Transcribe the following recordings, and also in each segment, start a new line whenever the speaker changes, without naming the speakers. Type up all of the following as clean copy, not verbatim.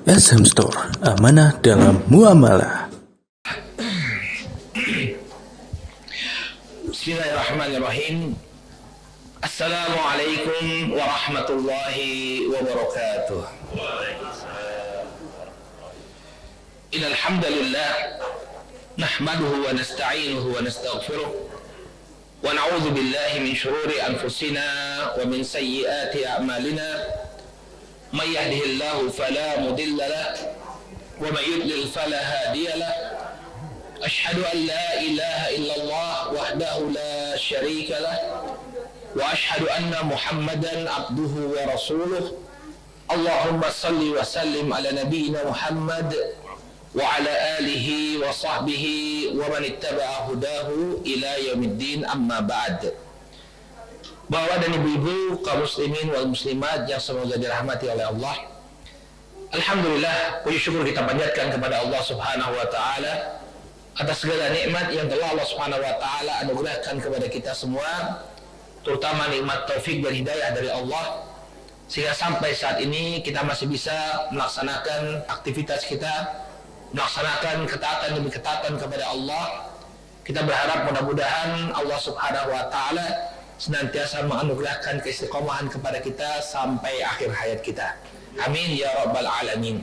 SM Store, amanah dalam muamalah.
Bismillahirrahmanirrahim. Assalamualaikum warahmatullahi wabarakatuh. Innal hamdalillah nahmaduhu wa nasta'inuhu wa nastaghfiruh wa na'udzu billahi min shururi anfusina wa min sayyiati a'malina. May yahdihillahu fala mudilla lahu wa may yudlil fala hadiya lahu. Ashhadu an la ilaha illallah wahdahu la syarika lah wa ashhadu anna Muhammadan abduhu wa rasuluh. Allahumma salli wa sallim ala nabiyyina Muhammad wa ala alihi wa sahbihi wa man ittaba'a hudahu ila yaumiddin, amma ba'd. Bapak dan ibu-ibu kaum muslimin wal muslimat yang semoga dirahmati oleh Allah, alhamdulillah, puji syukur kita panjatkan kepada Allah Subhanahu wa taala atas segala nikmat yang telah Allah Subhanahu wa taala anugerahkan kepada kita semua, terutama nikmat taufik dan hidayah dari Allah, sehingga sampai saat ini kita masih bisa melaksanakan aktivitas kita, melaksanakan ketaatan demi ketaatan kepada Allah. Kita berharap mudah-mudahan Allah Subhanahu wa taala senantiasa menganugerahkan keistiqomahan kepada kita sampai akhir hayat kita. Amin ya rabbal alamin.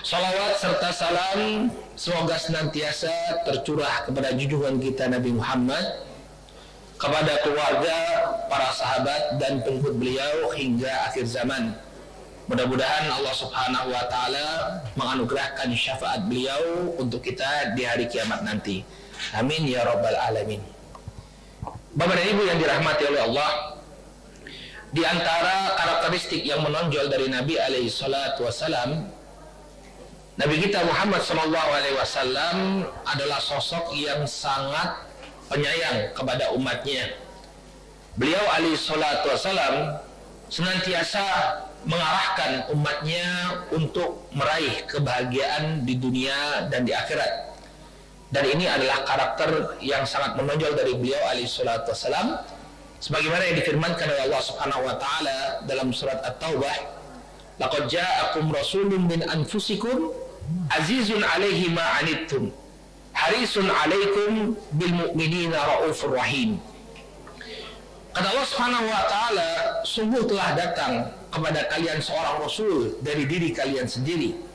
Salawat serta salam semoga senantiasa tercurah kepada junjungan kita Nabi Muhammad, kepada keluarga, para sahabat dan pengikut beliau hingga akhir zaman. Mudah-mudahan Allah Subhanahu wa taala menganugerahkan syafaat beliau untuk kita di hari kiamat nanti. Amin ya rabbal alamin. Bapak dan Ibu yang dirahmati oleh Allah, di antara karakteristik yang menonjol dari Nabi alaihi salatu wassalam, Nabi kita Muhammad sallallahu alaihi wasallam adalah sosok yang sangat penyayang kepada umatnya. Beliau alaihi salatu wassalam senantiasa mengarahkan umatnya untuk meraih kebahagiaan di dunia dan di akhirat. Dan ini adalah karakter yang sangat menonjol dari beliau alaihi salatu wassalam, sebagaimana yang difirmankan oleh Allah Subhanahu wa taala dalam surat At-Taubah, laqad ja'akum rasulun min anfusikum azizun 'alaihi ma 'anittum harisun 'alaikum bil mu'minina raufur rahim. Kata Allah Subhanahu wa taala, sungguh telah datang kepada kalian seorang rasul dari diri kalian sendiri.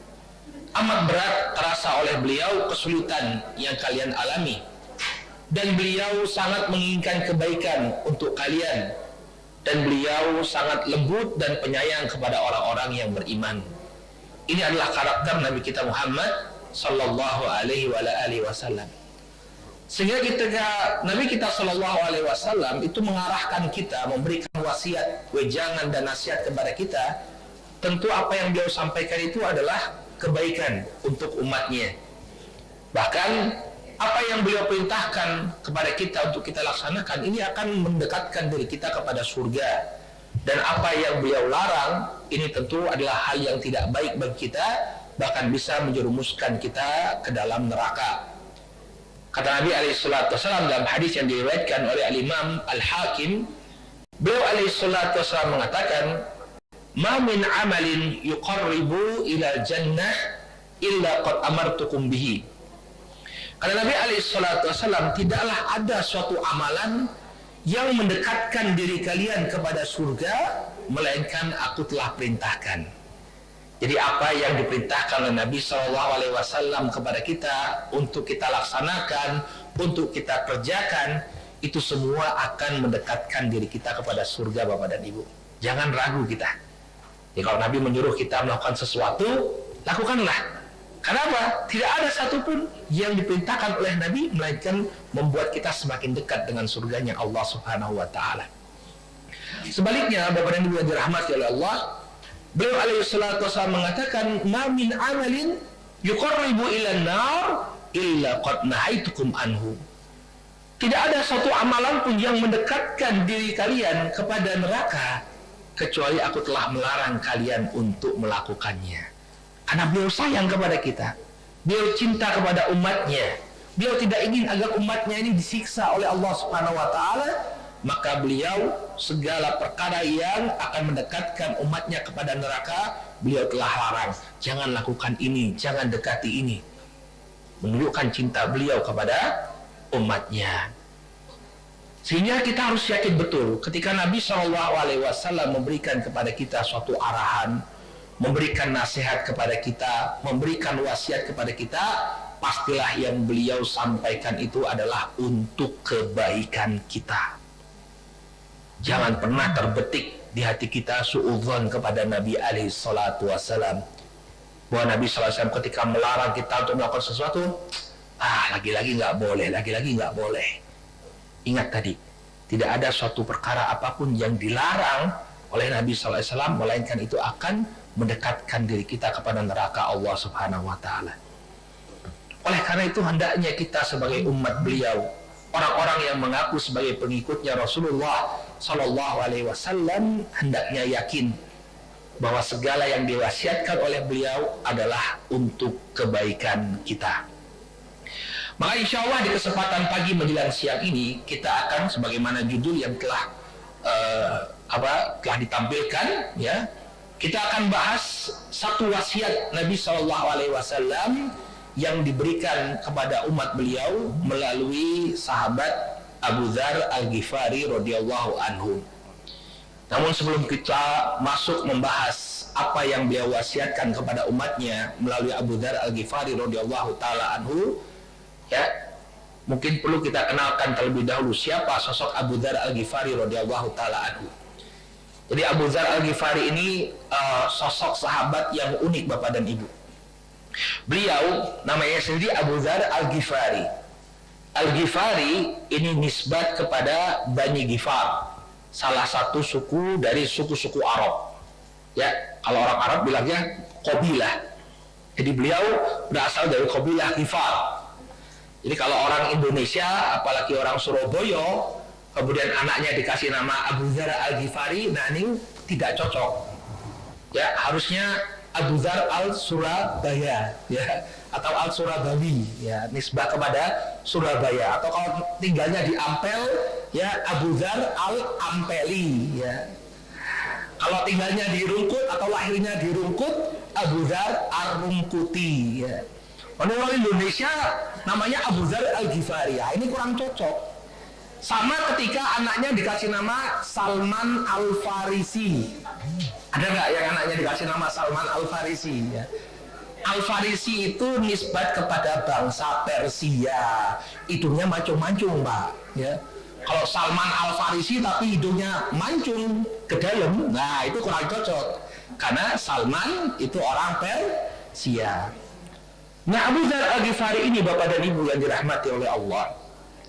Amat berat terasa oleh beliau kesulitan yang kalian alami, dan beliau sangat menginginkan kebaikan untuk kalian, dan beliau sangat lembut dan penyayang kepada orang-orang yang beriman. Ini adalah karakter Nabi kita Muhammad sallallahu alaihi wasallam. Sehingga ketika Nabi kita sallallahu alaihi wasallam itu mengarahkan kita, memberikan wasiat, wejangan dan nasihat kepada kita, tentu apa yang beliau sampaikan itu adalah kebaikan untuk umatnya. Bahkan apa yang beliau perintahkan kepada kita untuk kita laksanakan ini akan mendekatkan diri kita kepada surga, dan apa yang beliau larang ini tentu adalah hal yang tidak baik bagi kita, bahkan bisa menjerumuskan kita ke dalam neraka. Kata Nabi alaihi salatu wasallam dalam hadis yang diriwayatkan oleh Al-Imam Al-Hakim, beliau alaihi salatu wasallam mengatakan, ma min amalin yuqarribu ila jannah illa qad amartukum bihi. Kata Nabi alaihi salatu wasallam, tidaklah ada suatu amalan yang mendekatkan diri kalian kepada surga melainkan aku telah perintahkan. Jadi apa yang diperintahkan oleh Nabi sallallahu alaihi wasallam kepada kita untuk kita laksanakan, untuk kita kerjakan, itu semua akan mendekatkan diri kita kepada surga, Bapak dan Ibu. Jangan ragu kita. Ya, kalau Nabi menyuruh kita melakukan sesuatu, lakukanlah. Kenapa? Tidak ada satupun yang diperintahkan oleh Nabi melainkan membuat kita semakin dekat dengan surganya Allah Subhanahu wa taala. Sebaliknya, Bapak dan Ibu yang dirahmati oleh Allah, beliau alaihi salatu wasallam mengatakan, ma min amalin yuqarribu ila nar illa qad nahaitukum anhu. Tidak ada satu amalan pun yang mendekatkan diri kalian kepada neraka kecuali aku telah melarang kalian untuk melakukannya. Karena beliau sayang kepada kita, beliau cinta kepada umatnya, beliau tidak ingin agar umatnya ini disiksa oleh Allah Subhanahu wa taala, maka beliau segala perkara yang akan mendekatkan umatnya kepada neraka, beliau telah larang. Jangan lakukan ini, jangan dekati ini. Menunjukkan cinta beliau kepada umatnya. Sehingga kita harus yakin betul ketika Nabi SAW memberikan kepada kita suatu arahan, memberikan nasihat kepada kita, memberikan wasiat kepada kita, pastilah yang beliau sampaikan itu adalah untuk kebaikan kita. Jangan pernah terbetik di hati kita suudzon kepada Nabi SAW, bahwa Nabi SAW ketika melarang kita untuk melakukan sesuatu, lagi-lagi nggak boleh, lagi-lagi nggak boleh. Ingat tadi, tidak ada suatu perkara apapun yang dilarang oleh Nabi SAW, melainkan itu akan mendekatkan diri kita kepada neraka Allah Subhanahu wa Ta'ala. Oleh karena itu, hendaknya kita sebagai umat beliau, orang-orang yang mengaku sebagai pengikutnya Rasulullah Sallallahu Alaihi Wasallam, hendaknya yakin bahwa segala yang diwasiatkan oleh beliau adalah untuk kebaikan kita. Maka insya Allah di kesempatan pagi menjelang siang ini kita akan, sebagaimana judul yang telah ditampilkan, ya, kita akan bahas satu wasiat Nabi Sallallahu Alaihi Wasallam yang diberikan kepada umat beliau melalui sahabat Abu Dzar Al-Ghifari radhiyallahu anhu. Namun sebelum kita masuk membahas apa yang beliau wasiatkan kepada umatnya melalui Abu Dzar Al-Ghifari radhiyallahu taala anhu, ya, mungkin perlu kita kenalkan terlebih dahulu siapa sosok Abu Dzar Al-Ghifari radhiyallahu taala anhu. Jadi Abu Dzar Al-Ghifari ini sosok sahabat yang unik Bapak dan Ibu. Beliau namanya sendiri Abu Dzar Al-Ghifari. Al-Ghifari ini nisbat kepada Bani Ghifar, salah satu suku dari suku-suku Arab. Ya, kalau orang Arab bilangnya qabilah. Jadi beliau berasal dari qabilah Ghifar. Jadi kalau orang Indonesia, apalagi orang Surabaya, kemudian anaknya dikasih nama Abu Dzar Al-Ghifari, nah ini tidak cocok. Ya, harusnya Abu Dzar Al-Surabaya, ya, atau Al-Surabawi, ya, nisbah kepada Surabaya. Atau kalau tinggalnya di Ampel, ya, Abu Dzar Al-Ampeli, ya. Kalau tinggalnya di Rungkut atau lahirnya di Rungkut, Abu Dzar Ar-Rungkuti, ya. Orang Indonesia namanya Abu Dzar Al-Ghifari, ya, ini kurang cocok. Sama ketika anaknya dikasih nama Salman Al-Farisi. Ada nggak yang anaknya dikasih nama Salman Al-Farisi? Ya. Al-Farisi itu nisbat kepada bangsa Persia. Hidungnya mancung-mancung, Pak. Ya. Kalau Salman Al-Farisi tapi hidungnya mancung ke dalam, nah itu kurang cocok. Karena Salman itu orang Persia. Nah, Abu Dzar Al-Ghifari ini Bapak dan Ibu yang dirahmati oleh Allah,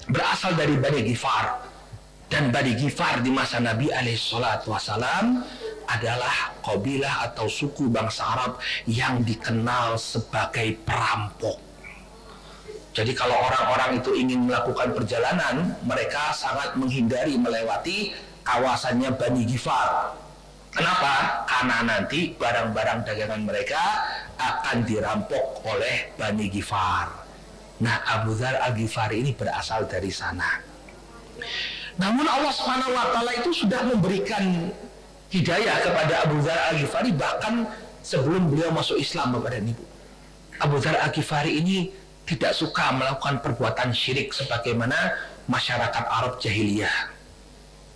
berasal dari Bani Ghifar. Dan Bani Ghifar di masa Nabi SAW adalah qabilah atau suku bangsa Arab yang dikenal sebagai perampok. Jadi kalau orang-orang itu ingin melakukan perjalanan, mereka sangat menghindari melewati kawasannya Bani Ghifar. Kenapa? Karena nanti barang-barang dagangan mereka akan dirampok oleh Bani Ghifar. Nah, Abu Dzar Al-Ghifari ini berasal dari sana. Namun Allah Subhanahu wa Ta'ala itu sudah memberikan hidayah kepada Abu Dzar Al-Ghifari bahkan sebelum beliau masuk Islam, Bapak dan Ibu. Abu Dzar Al-Ghifari ini tidak suka melakukan perbuatan syirik sebagaimana masyarakat Arab jahiliyah.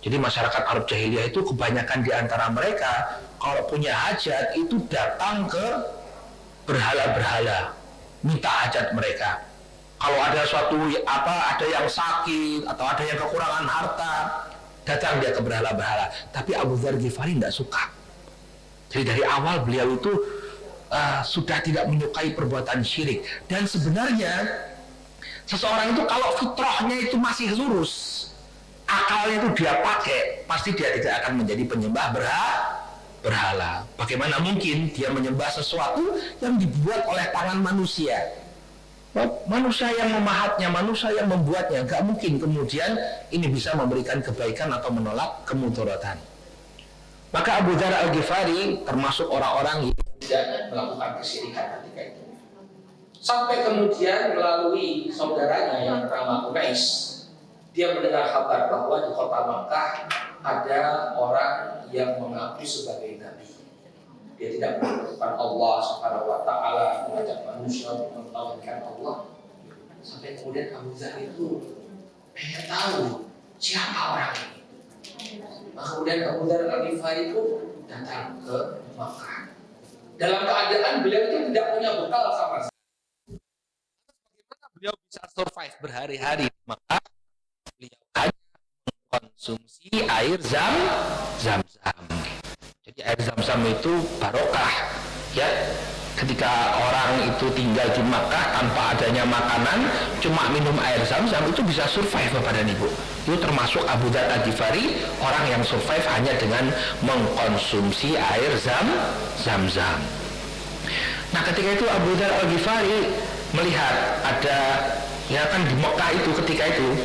Jadi masyarakat Arab jahiliyah itu kebanyakan di antara mereka kalau punya hajat itu datang ke berhala-berhala, minta hajat mereka. Kalau ada suatu ada yang sakit atau ada yang kekurangan harta, datang dia ke berhala-berhala. Tapi Abu Dzar Ghifari tidak suka. Jadi dari awal beliau itu sudah tidak menyukai perbuatan syirik. Dan sebenarnya seseorang itu kalau fitrahnya itu masih lurus, akalnya itu dia pakai, pasti dia tidak akan menjadi penyembah berhala. Bagaimana mungkin dia menyembah sesuatu yang dibuat oleh tangan manusia? Manusia yang memahatnya, manusia yang membuatnya, gak mungkin kemudian ini bisa memberikan kebaikan atau menolak kemudaratan. Maka Abu Dzar Al-Ghifari termasuk orang-orang yang tidak melakukan kesyirikan ketika itu. Sampai kemudian melalui saudaranya yang bernama Quraisy, dia mendengar kabar bahwa di kota Makkah
ada orang yang mengaku sebagai nabi. Dia tidak menyebutkan Allah Subhanahu wa taala, mengajak manusia untuk mentauhidkan Allah. Sampai kemudian Abu Dzar itu pengen tahu siapa orang ini. Maka kemudian Abu Dzar Al-Ghifari itu datang ke Makkah. Dalam keadaan beliau itu tidak punya bekal sama sekali. Bagaimana beliau bisa survive berhari-hari di Makkah? Beliau hanya mengkonsumsi air zam-zam. Jadi air zam-zam itu barokah, ya. Ketika orang itu tinggal di Makkah tanpa adanya makanan, cuma minum air zam-zam itu bisa survive Bapak dan Ibu. Itu termasuk Abu Dzar Al-Ghifari, orang yang survive hanya dengan mengkonsumsi air zam-zam. Nah, ketika itu Abu Dzar Al-Ghifari melihat ada, ya kan di Makkah itu ketika itu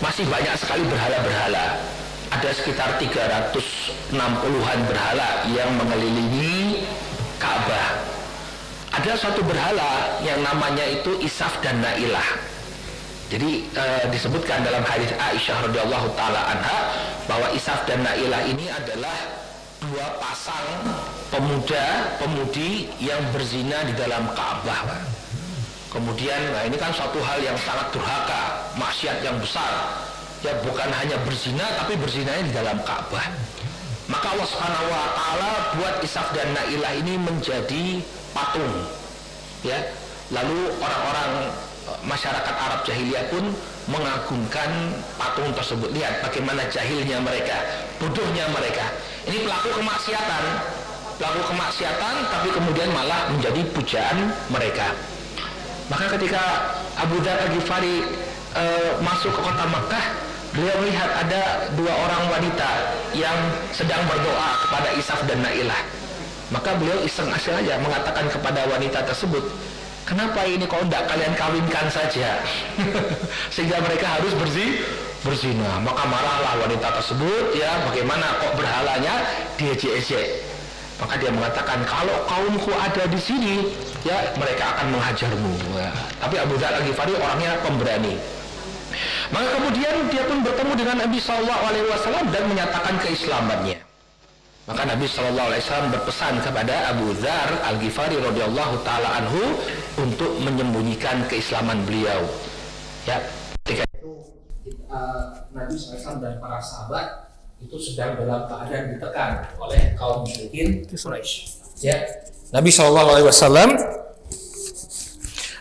masih banyak sekali berhala-berhala. Ada sekitar 360-an berhala yang mengelilingi Ka'bah. Ada suatu berhala yang namanya itu Isaf dan Nailah. Jadi disebutkan dalam hadis Aisyah radhiyallahu taala anha bahwa Isaf dan Nailah ini adalah dua pasang pemuda-pemudi yang berzina di dalam Ka'bah. Kemudian, nah ini kan suatu hal yang sangat durhaka, maksiat yang besar. Ya bukan hanya berzina, tapi berzinanya di dalam Ka'bah. Maka Allah Subhanahu wa taala buat Isaf dan Nailah ini menjadi patung. Ya. Lalu orang-orang masyarakat Arab jahiliyah pun mengagungkan patung tersebut. Lihat bagaimana jahilnya mereka, bodohnya mereka. Ini pelaku kemaksiatan tapi kemudian malah menjadi pujaan mereka. Maka ketika Abu Dzar Al-Ghifari masuk ke kota Makkah, beliau melihat ada dua orang wanita yang sedang berdoa kepada Isaf dan Nailah. Maka beliau iseng-iseng aja mengatakan kepada wanita tersebut, kenapa ini kok tidak kalian kawinkan saja? Sehingga mereka harus berzina. Maka marahlah wanita tersebut, ya bagaimana kok berhalanya diejek-ejek. Maka dia mengatakan, kalau kaumku ada di sini, ya mereka akan menghajarmu. Ya. Tapi Abu Dzar Al-Ghifari orangnya pemberani. Maka kemudian dia pun bertemu dengan Nabi SAW dan menyatakan keislamannya. Maka Nabi SAW berpesan kepada Abu Dzar Al-Ghifari radhiyallahu taala anhu untuk menyembunyikan keislaman beliau. Ya, ketika itu Nabi SAW dan para sahabat itu sedang dalam keadaan ditekan oleh kaum musyrikin Quraisy. Ya, Nabi SAW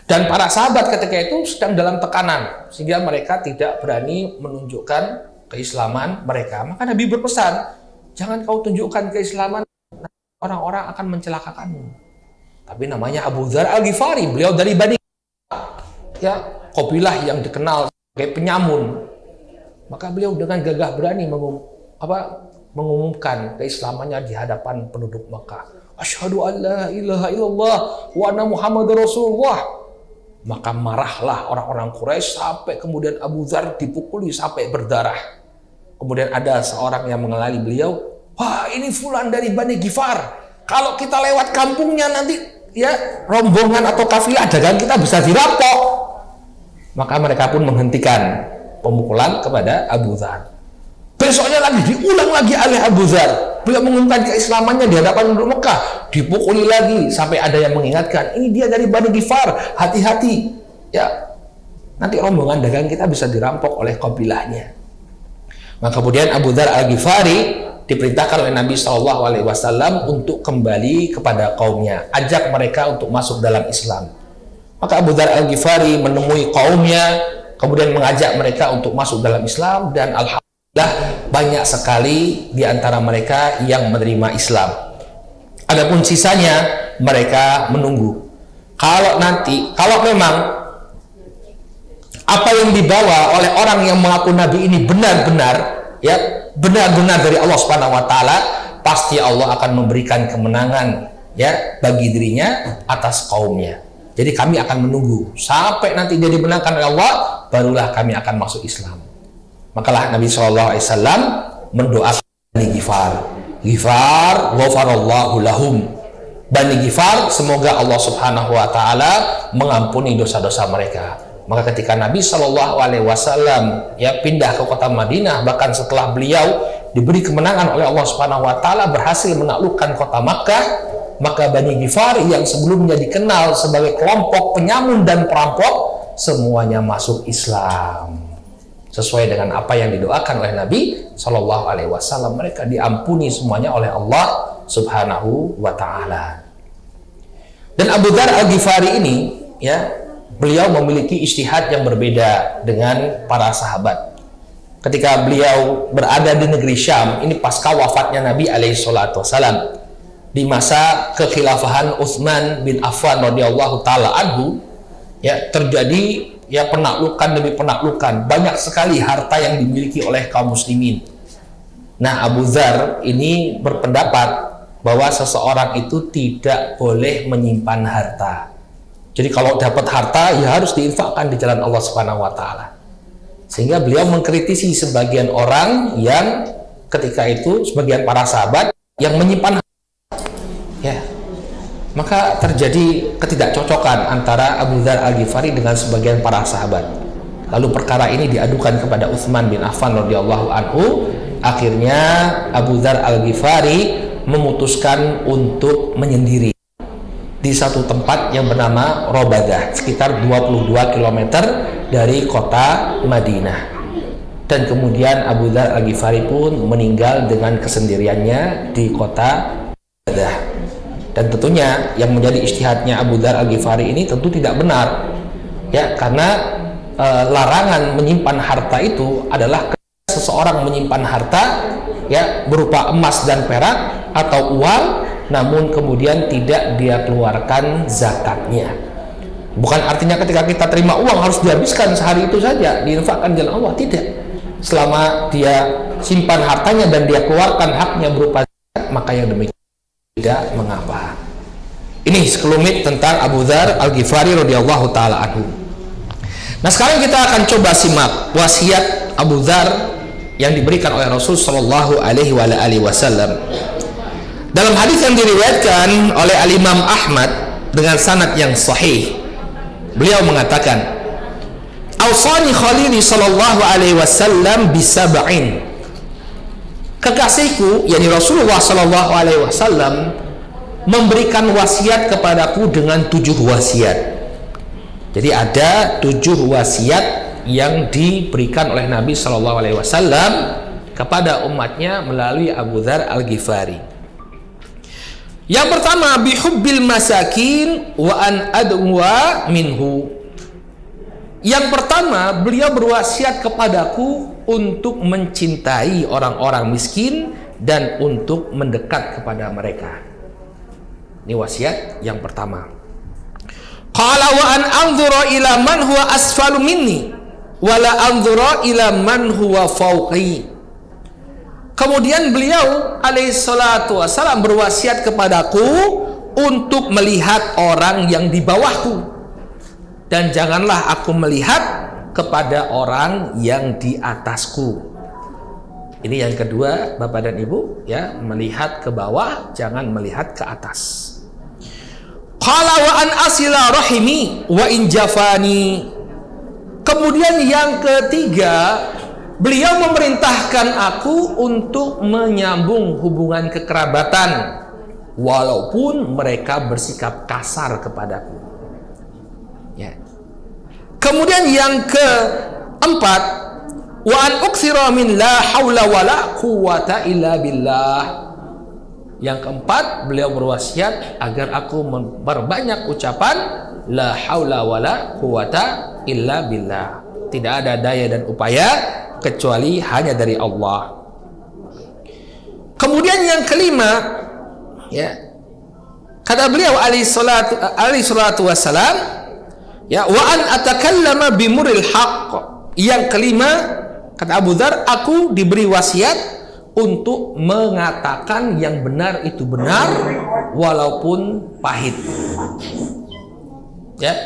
dan para sahabat ketika itu sedang dalam tekanan sehingga mereka tidak berani menunjukkan keislaman mereka. Maka Nabi berpesan, jangan kau tunjukkan keislaman, orang-orang akan mencelakakanmu. Tapi namanya Abu Dzar Al-Ghifari, beliau dari Bani, ya kabilah yang dikenal sebagai penyamun. Maka beliau dengan gagah berani mengumumkan keislamannya di hadapan penduduk Makkah. Asyhadu an la ilaha illallah wa anna Muhammadar Rasulullah. Maka marahlah orang-orang Quraisy sampai kemudian Abu Dzar dipukuli sampai berdarah. Kemudian ada seorang yang mengenali beliau, wah ini fulan dari Bani Ghifar. Kalau kita lewat kampungnya nanti, ya rombongan atau kafilah dagang kita bisa dirampok. Maka mereka pun menghentikan pemukulan kepada Abu Dzar. Besoknya lagi diulang lagi oleh Abu Dzar. Beliau mengumumkan keislamannya di hadapan penduduk Mekah, dipukuli lagi sampai ada yang mengingatkan, ini dia dari Bani Ghifar, hati-hati. Ya, nanti rombongan dagang kita bisa dirampok oleh kabilahnya. Maka kemudian Abu Dzar Al-Ghifari diperintahkan oleh Nabi SAW untuk kembali kepada kaumnya, ajak mereka untuk masuk dalam Islam. Maka Abu Dzar Al-Ghifari menemui kaumnya, kemudian mengajak mereka untuk masuk dalam Islam, dan alhamdulillah banyak sekali di antara mereka yang menerima Islam. Adapun sisanya mereka menunggu. Kalau memang apa yang dibawa oleh orang yang mengaku nabi ini benar-benar dari Allah Subhanahu wa taala, pasti Allah akan memberikan kemenangan ya bagi dirinya atas kaumnya. Jadi kami akan menunggu sampai nanti dia dimenangkan oleh Allah, barulah kami akan masuk Islam. Makalah Nabi SAW mendoakan Bani Ghifar, ghafarallahu lahum. Bani Ghifar, semoga Allah Subhanahu wa taala mengampuni dosa-dosa mereka.
Maka ketika Nabi Shallallahu Alaihi Wasallam ya pindah ke kota Madinah, bahkan setelah beliau diberi kemenangan oleh Allah Subhanahu Wa Taala berhasil menaklukkan kota Makkah, maka Bani Ghifari yang sebelumnya dikenal sebagai kelompok penyamun dan perampok semuanya masuk Islam sesuai dengan apa yang didoakan oleh Nabi Shallallahu Alaihi Wasallam. Mereka diampuni semuanya oleh Allah Subhanahu Wa Taala. Dan Abu Dzar Al-Ghifari ini ya, beliau memiliki ijtihad yang berbeda dengan para sahabat. Ketika beliau berada di negeri Syam, ini pasca wafatnya Nabi alaihi salatu wasalam, di masa kekhilafahan Utsman bin Affan radhiyallahu taala anhu, ya terjadi ya penaklukan demi penaklukan, banyak sekali harta yang dimiliki oleh kaum muslimin. Nah, Abu Dzar ini berpendapat bahwa seseorang itu tidak boleh menyimpan harta. Jadi kalau dapat harta ya harus diinfakkan di jalan Allah Subhanahu Wa Taala. Sehingga beliau mengkritisi sebagian orang yang ketika itu sebagian para sahabat yang menyimpan harta. Ya, maka terjadi ketidakcocokan antara Abu Dzar Al-Ghifari dengan sebagian para sahabat. Lalu perkara ini diadukan kepada Utsman bin Affan radhiyallahu anhu. Akhirnya Abu Dzar Al-Ghifari memutuskan untuk menyendiri di satu tempat yang bernama Robadah, sekitar 22 km dari kota Madinah. Dan kemudian Abu Dzar Al-Ghifari pun meninggal dengan kesendiriannya di kota Robadah. Dan tentunya yang menjadi ijtihadnya Abu Dzar Al-Ghifari ini tentu tidak benar, ya, karena larangan menyimpan harta itu adalah seseorang menyimpan harta ya berupa emas dan perak atau uang, namun kemudian tidak dia keluarkan zakatnya. Bukan artinya ketika kita terima uang harus dihabiskan sehari itu saja, diinfakkan jalan Allah, tidak. Selama dia simpan hartanya dan dia keluarkan haknya berupa zakat, maka yang demikian tidak mengapa. Ini sekelumit tentang Abu Dzar Al-Ghifari radhiyallahu taala anhu. Nah, sekarang kita akan coba simak wasiat Abu Dzar yang diberikan oleh Rasul Shallallahu Alaihi Wasallam. Dalam hadis yang diriwayatkan oleh Al-Imam Ahmad dengan sanad yang sahih, beliau mengatakan, "Awsani Khalili sallallahu alaihi wasallam bisab'in." Kekasihku, yakni Rasulullah sallallahu alaihi wasallam, memberikan wasiat kepadaku dengan 7 wasiat. Jadi ada 7 wasiat yang diberikan oleh Nabi sallallahu alaihi wasallam kepada umatnya melalui Abu Dzar Al-Ghifari. Yang pertama, bihubbil masakin wa an adwa minhu. Yang pertama, beliau berwasiat kepadaku untuk mencintai orang-orang miskin dan untuk mendekat kepada mereka. Ini wasiat yang pertama. Qala wa an anzura ila man huwa asfalu minni wa la anzura ila man huwa fawqi. Kemudian beliau alaihi salatu wassalam berwasiat kepadaku untuk melihat orang yang di bawahku, dan janganlah aku melihat kepada orang yang di atasku. Ini yang kedua, Bapak dan Ibu, ya, melihat ke bawah, jangan melihat ke atas. Qala wa an asila rahimi wa in jafani. Kemudian yang ketiga, beliau memerintahkan aku untuk menyambung hubungan kekerabatan walaupun mereka bersikap kasar kepadaku. Ya. Kemudian yang keempat, wa an uktsira min la haula wala quwwata illa billah. Yang keempat, beliau berwasiat agar aku memperbanyak ucapan la haula wala quwwata illa billah. Tidak ada daya dan upaya kecuali hanya dari Allah. Kemudian yang kelima, ya, kata beliau alaihi salatu wassalam, ya, wa an atakallama bimuril haqq. Yang kelima, kata Abu Dzar, aku diberi wasiat untuk mengatakan yang benar itu benar walaupun pahit. Ya,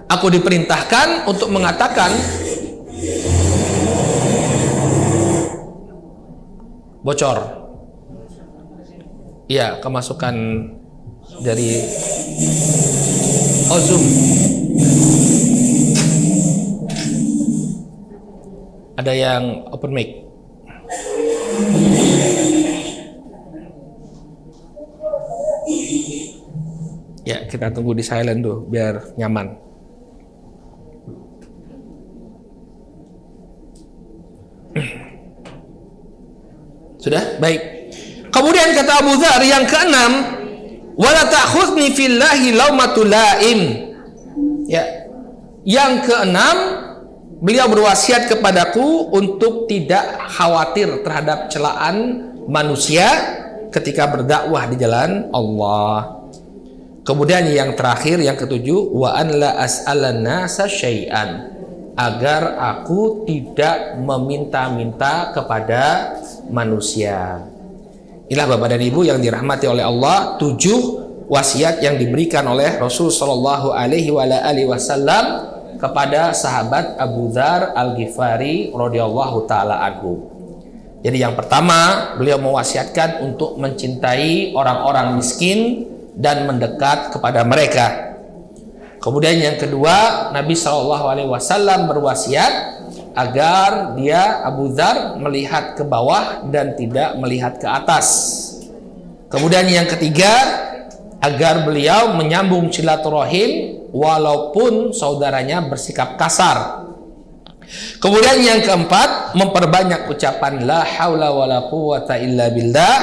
aku diperintahkan untuk mengatakan bocor. Iya, kemasukan dari Zoom. Ada yang open mic? Ya, kita tunggu di silent dulu biar nyaman. Sudah? Baik. Kemudian kata Abu Dzar yang keenam, wala ta'khudni fillahi laumatul laim. Ya. Yang keenam, beliau berwasiat kepadaku untuk tidak khawatir terhadap celaan manusia ketika berdakwah di jalan Allah. Kemudian yang terakhir, yang ketujuh, wa an la as'alan nasa syai'an, agar aku tidak meminta-minta kepada manusia. Inilah Bapak dan Ibu yang dirahmati oleh Allah, 7 wasiat yang diberikan oleh Rasul sallallahu alaihi wasallam kepada sahabat Abu Dzar Al-Ghifari radhiyallahu taala anhu. Jadi yang pertama, beliau mewasiatkan untuk mencintai orang-orang miskin dan mendekat kepada mereka. Kemudian yang kedua, Nabi sallallahu alaihi wasallam berwasiat agar dia Abu Dzar melihat ke bawah dan tidak melihat ke atas. Kemudian yang ketiga, agar beliau menyambung silaturahim walaupun saudaranya bersikap kasar. Kemudian yang keempat, memperbanyak ucapan la haula wala quwata illa billah.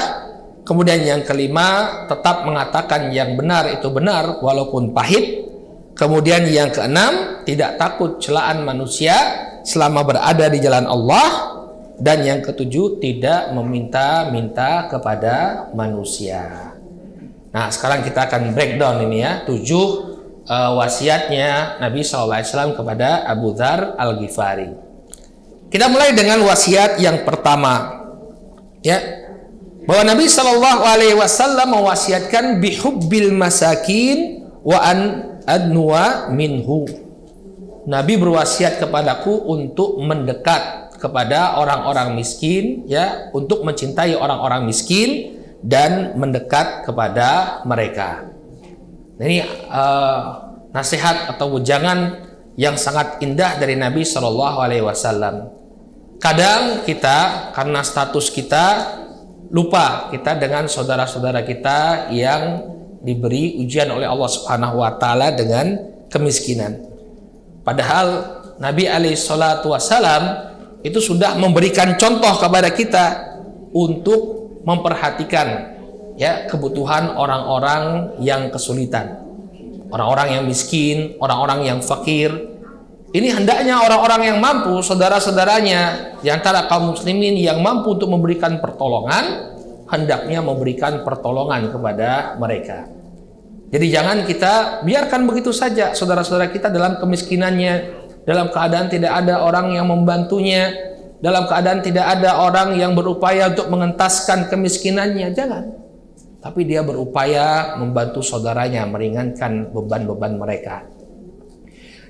Kemudian yang kelima, tetap mengatakan yang benar itu benar walaupun pahit. Kemudian yang keenam, tidak takut celaan manusia selama berada di jalan Allah. Dan yang ketujuh, tidak meminta-minta kepada manusia. Nah, sekarang kita akan breakdown ini ya, 7 wasiatnya Nabi SAW kepada Abu Dzar Al-Ghifari. Kita mulai dengan wasiat yang pertama, ya, bahwa Nabi SAW mewasiatkan bihubbil masakin wa an adnuwa minhu. Nabi berwasiat kepadaku untuk mendekat kepada orang-orang miskin, ya, untuk mencintai orang-orang miskin dan mendekat kepada mereka. Ini nasihat atau wejangan yang sangat indah dari Nabi Shallallahu Alaihi Wasallam. Kadang kita karena status kita lupa kita dengan saudara-saudara kita yang diberi ujian oleh Allah Subhanahu Wa Taala dengan kemiskinan. Padahal Nabi Alaihi Wasallam itu sudah memberikan contoh kepada kita untuk memperhatikan, ya, kebutuhan orang-orang yang kesulitan, orang-orang yang miskin, orang-orang yang fakir. Ini hendaknya orang-orang yang mampu, saudara-saudaranya di antara kaum muslimin yang mampu untuk memberikan pertolongan, hendaknya memberikan pertolongan kepada mereka. Jadi jangan kita biarkan begitu saja saudara-saudara kita dalam kemiskinannya, dalam keadaan tidak ada orang yang membantunya, dalam keadaan tidak ada orang yang berupaya untuk mengentaskan kemiskinannya. Jangan. Tapi dia berupaya membantu saudaranya, meringankan beban-beban mereka.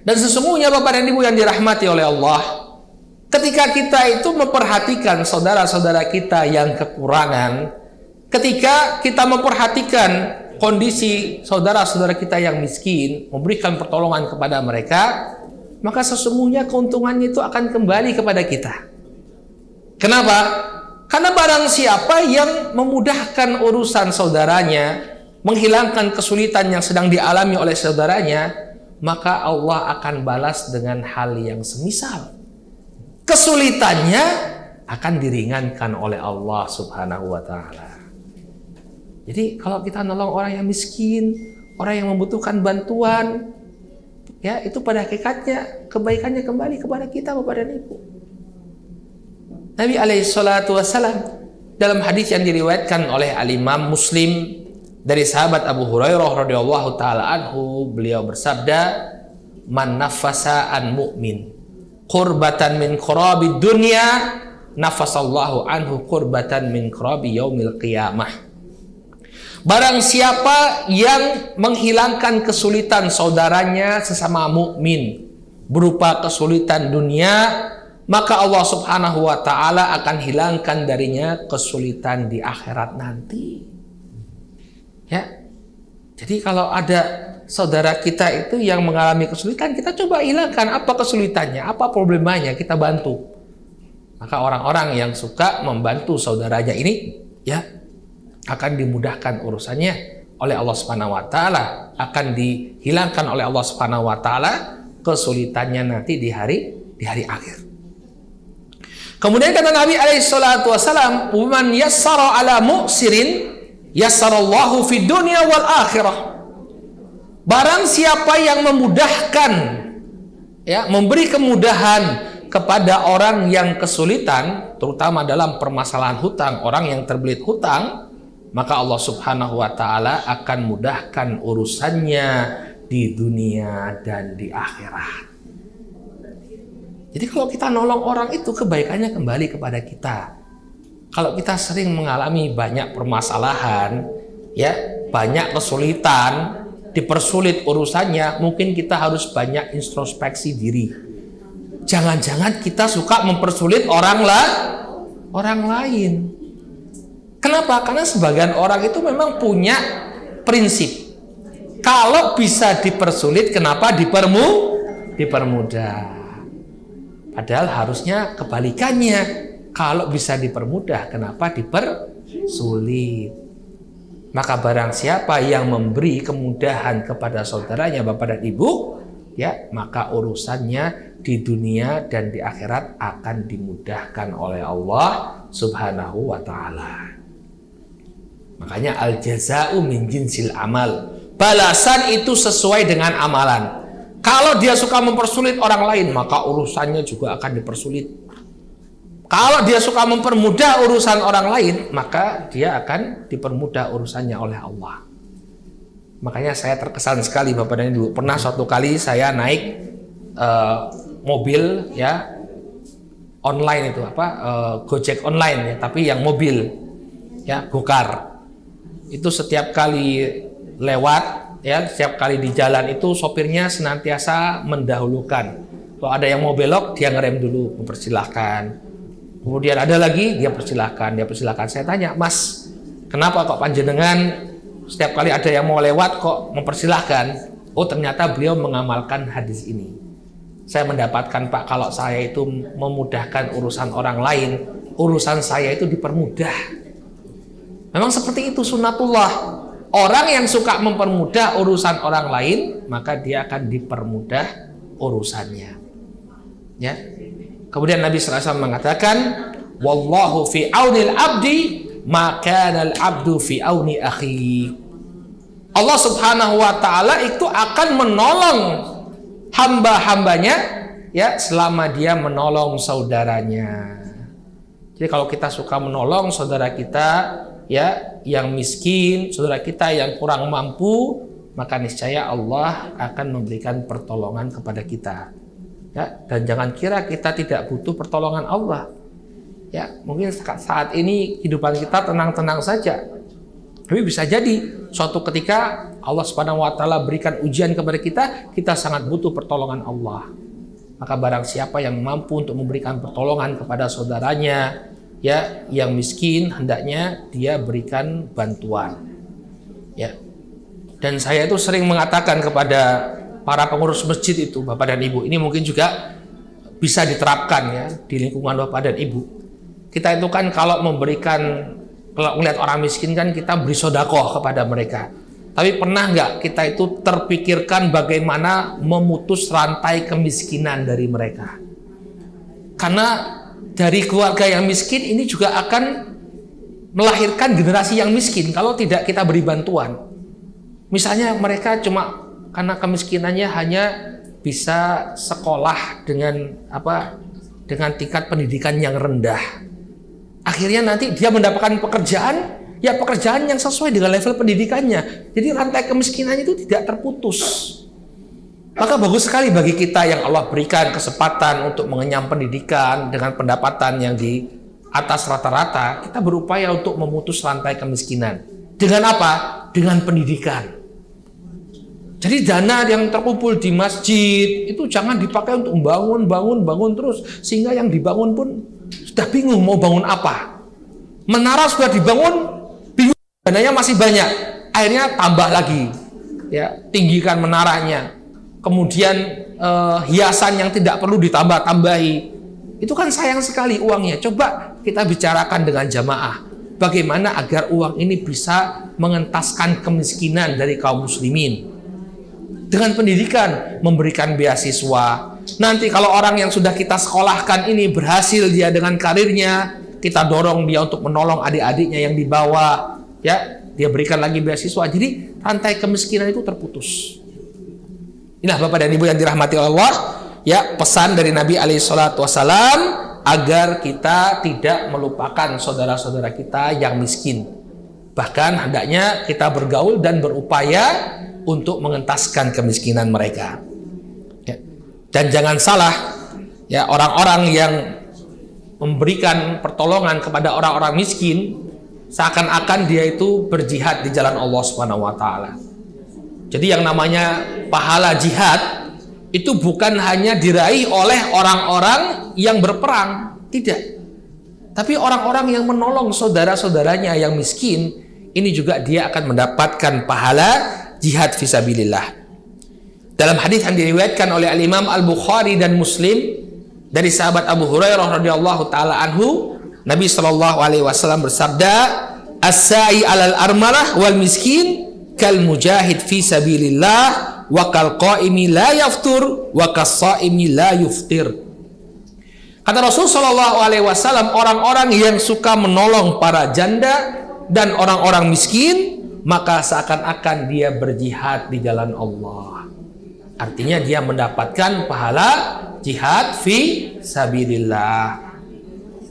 Dan sesungguhnya Bapak dan Ibu yang dirahmati oleh Allah, ketika kita itu memperhatikan saudara-saudara kita yang kekurangan, ketika kita memperhatikan kondisi saudara-saudara kita yang miskin, memberikan pertolongan kepada mereka, maka sesungguhnya keuntungannya itu akan kembali kepada kita. Kenapa? Karena barang siapa yang memudahkan urusan saudaranya, menghilangkan kesulitan yang sedang dialami oleh saudaranya, maka Allah akan balas dengan hal yang semisal. Kesulitannya akan diringankan oleh Allah Subhanahu wa Ta'ala. Jadi kalau kita nolong orang yang miskin, orang yang membutuhkan bantuan, ya, itu pada hakikatnya kebaikannya kembali kepada kita, Bapak dan Ibu. Nabi SAW dalam hadis yang diriwayatkan oleh Al-Imam Muslim dari sahabat Abu Hurairah radhiyallahu taala anhu, beliau bersabda, "Man nafasa an mu'min qurbatan min qurabid dunya, nafasallahu anhu qurbatan min qurabi yaumil qiyamah." Barang siapa yang menghilangkan kesulitan saudaranya sesama mukmin berupa kesulitan dunia, maka Allah Subhanahu wa Ta'ala akan hilangkan darinya kesulitan di akhirat nanti. Ya. Jadi kalau ada saudara kita itu yang mengalami kesulitan, kita coba hilangkan apa kesulitannya, apa problemanya, kita bantu. Maka orang-orang yang suka membantu saudaranya ini ya akan dimudahkan urusannya oleh Allah Subhanahu wa taala, akan dihilangkan oleh Allah Subhanahu wa taala kesulitannya nanti di hari akhir. Kemudian kata Nabi alaihi salatu wasalam, "Man yassara ala mu'sirin yassarallahu fid dunya wal akhirah." Barang siapa yang memudahkan ya, memberi kemudahan kepada orang yang kesulitan, terutama dalam permasalahan hutang, orang yang terbelit hutang, maka Allah Subhanahu wa taala akan mudahkan urusannya di dunia dan di akhirat. Jadi kalau kita nolong orang itu kebaikannya kembali kepada kita. Kalau kita sering mengalami banyak permasalahan, ya, banyak kesulitan, dipersulit urusannya, mungkin kita harus banyak introspeksi diri. Jangan-jangan kita suka mempersulit orang lain. Kenapa? Karena sebagian orang itu memang punya prinsip. Kalau bisa dipersulit, kenapa dipermudah? Padahal harusnya kebalikannya. Kalau bisa dipermudah, kenapa dipersulit? Maka barang siapa yang memberi kemudahan kepada saudaranya, Bapak dan Ibu, ya, maka urusannya di dunia dan di akhirat akan dimudahkan oleh Allah Subhanahu wa taala. Makanya al-jaza'u min jinsil amal. Balasan itu sesuai dengan amalan. Kalau dia suka mempersulit orang lain, maka urusannya juga akan dipersulit. Kalau dia suka mempermudah urusan orang lain, maka dia akan dipermudah urusannya oleh Allah. Makanya saya terkesan sekali Bapak dan Ibu. Pernah suatu kali saya naik mobil ya online itu Gojek online ya, tapi yang mobil ya Gokar. Itu setiap kali lewat ya, setiap kali di jalan itu sopirnya senantiasa mendahulukan. Kalau ada yang mau belok, dia ngerem dulu, mempersilahkan. Kemudian ada lagi, dia persilahkan. Saya tanya, "Mas, kenapa kok panjenengan setiap kali ada yang mau lewat kok mempersilahkan?" Oh, ternyata beliau mengamalkan hadis ini. Saya mendapatkan, Pak, kalau saya itu memudahkan urusan orang lain, urusan saya itu dipermudah. Memang seperti itu sunnatullah. Orang yang suka mempermudah urusan orang lain, maka dia akan dipermudah urusannya. Ya. Kemudian Nabi SAW mengatakan, "Wallahu fi aunil abdi, maka al abdu fi auni akhi." Allah Subhanahu wa taala itu akan menolong hamba-hambanya ya selama dia menolong saudaranya. Jadi kalau kita suka menolong saudara kita ya yang miskin, saudara kita yang kurang mampu, maka niscaya Allah akan memberikan pertolongan kepada kita. Ya, dan jangan kira kita tidak butuh pertolongan Allah. Ya, mungkin saat ini kehidupan kita tenang-tenang saja. Tapi bisa jadi suatu ketika Allah Subhanahu wa taala berikan ujian kepada kita sangat butuh pertolongan Allah. Maka barang siapa yang mampu untuk memberikan pertolongan kepada saudaranya ya yang miskin, hendaknya dia berikan bantuan. Ya. Dan saya itu sering mengatakan kepada para pengurus masjid itu, Bapak dan Ibu, ini mungkin juga bisa diterapkan ya di lingkungan Bapak dan Ibu. Kita itu kan kalau melihat orang miskin kan kita beri sedekah kepada mereka. Tapi pernah nggak kita itu terpikirkan bagaimana memutus rantai kemiskinan dari mereka? Karena dari keluarga yang miskin ini juga akan melahirkan generasi yang miskin kalau tidak kita beri bantuan. Misalnya mereka cuma karena kemiskinannya hanya bisa sekolah dengan tingkat pendidikan yang rendah. Akhirnya nanti dia mendapatkan pekerjaan yang sesuai dengan level pendidikannya. Jadi rantai kemiskinannya itu tidak terputus. Maka bagus sekali bagi kita yang Allah berikan kesempatan untuk mengenyam pendidikan dengan pendapatan yang di atas rata-rata, kita berupaya untuk memutus rantai kemiskinan. Dengan apa? Dengan pendidikan. Jadi dana yang terkumpul di masjid itu jangan dipakai untuk bangun terus sehingga yang dibangun pun sudah bingung mau bangun apa. Menara sudah dibangun, bingung dananya masih banyak, akhirnya tambah lagi, ya tinggikan menaranya. Kemudian hiasan yang tidak perlu ditambah-tambahi,
Itu kan sayang sekali uangnya. Coba kita bicarakan dengan jamaah. Bagaimana agar uang ini bisa mengentaskan kemiskinan dari kaum muslimin. Dengan pendidikan, memberikan beasiswa. Nanti kalau orang yang sudah kita sekolahkan ini berhasil dia dengan karirnya, kita dorong dia untuk menolong adik-adiknya yang di bawah. Ya, dia berikan lagi beasiswa. Jadi rantai kemiskinan itu terputus. Inilah Bapak dan Ibu yang dirahmati Allah. Ya, pesan dari Nabi SAW agar kita tidak melupakan saudara-saudara kita yang miskin. Bahkan hendaknya kita bergaul dan berupaya untuk mengentaskan kemiskinan mereka. Ya. Dan jangan salah, ya, orang-orang yang memberikan pertolongan kepada orang-orang miskin seakan-akan dia itu berjihad di jalan Allah Subhanahu wa taala. Jadi yang namanya pahala jihad itu bukan hanya diraih oleh orang-orang yang berperang, tidak. Tapi orang-orang yang menolong saudara-saudaranya yang miskin, ini juga dia akan mendapatkan pahala jihad fisabilillah. Dalam hadis yang diriwayatkan oleh Al-Imam Al-Bukhari dan Muslim dari sahabat Abu Hurairah radhiyallahu taala anhu, Nabi sallallahu alaihi wasallam bersabda, "As-sa'i 'alal armalah wal miskin kal mujahid fi sabilillah wa kal qaimi la yaftur wa kas saimi la yuftir." Kata Rasul sallallahu alaihi wasallam, orang-orang yang suka menolong para janda dan orang-orang miskin, maka seakan-akan dia berjihad di jalan Allah. Artinya dia mendapatkan pahala jihad fi sabilillah.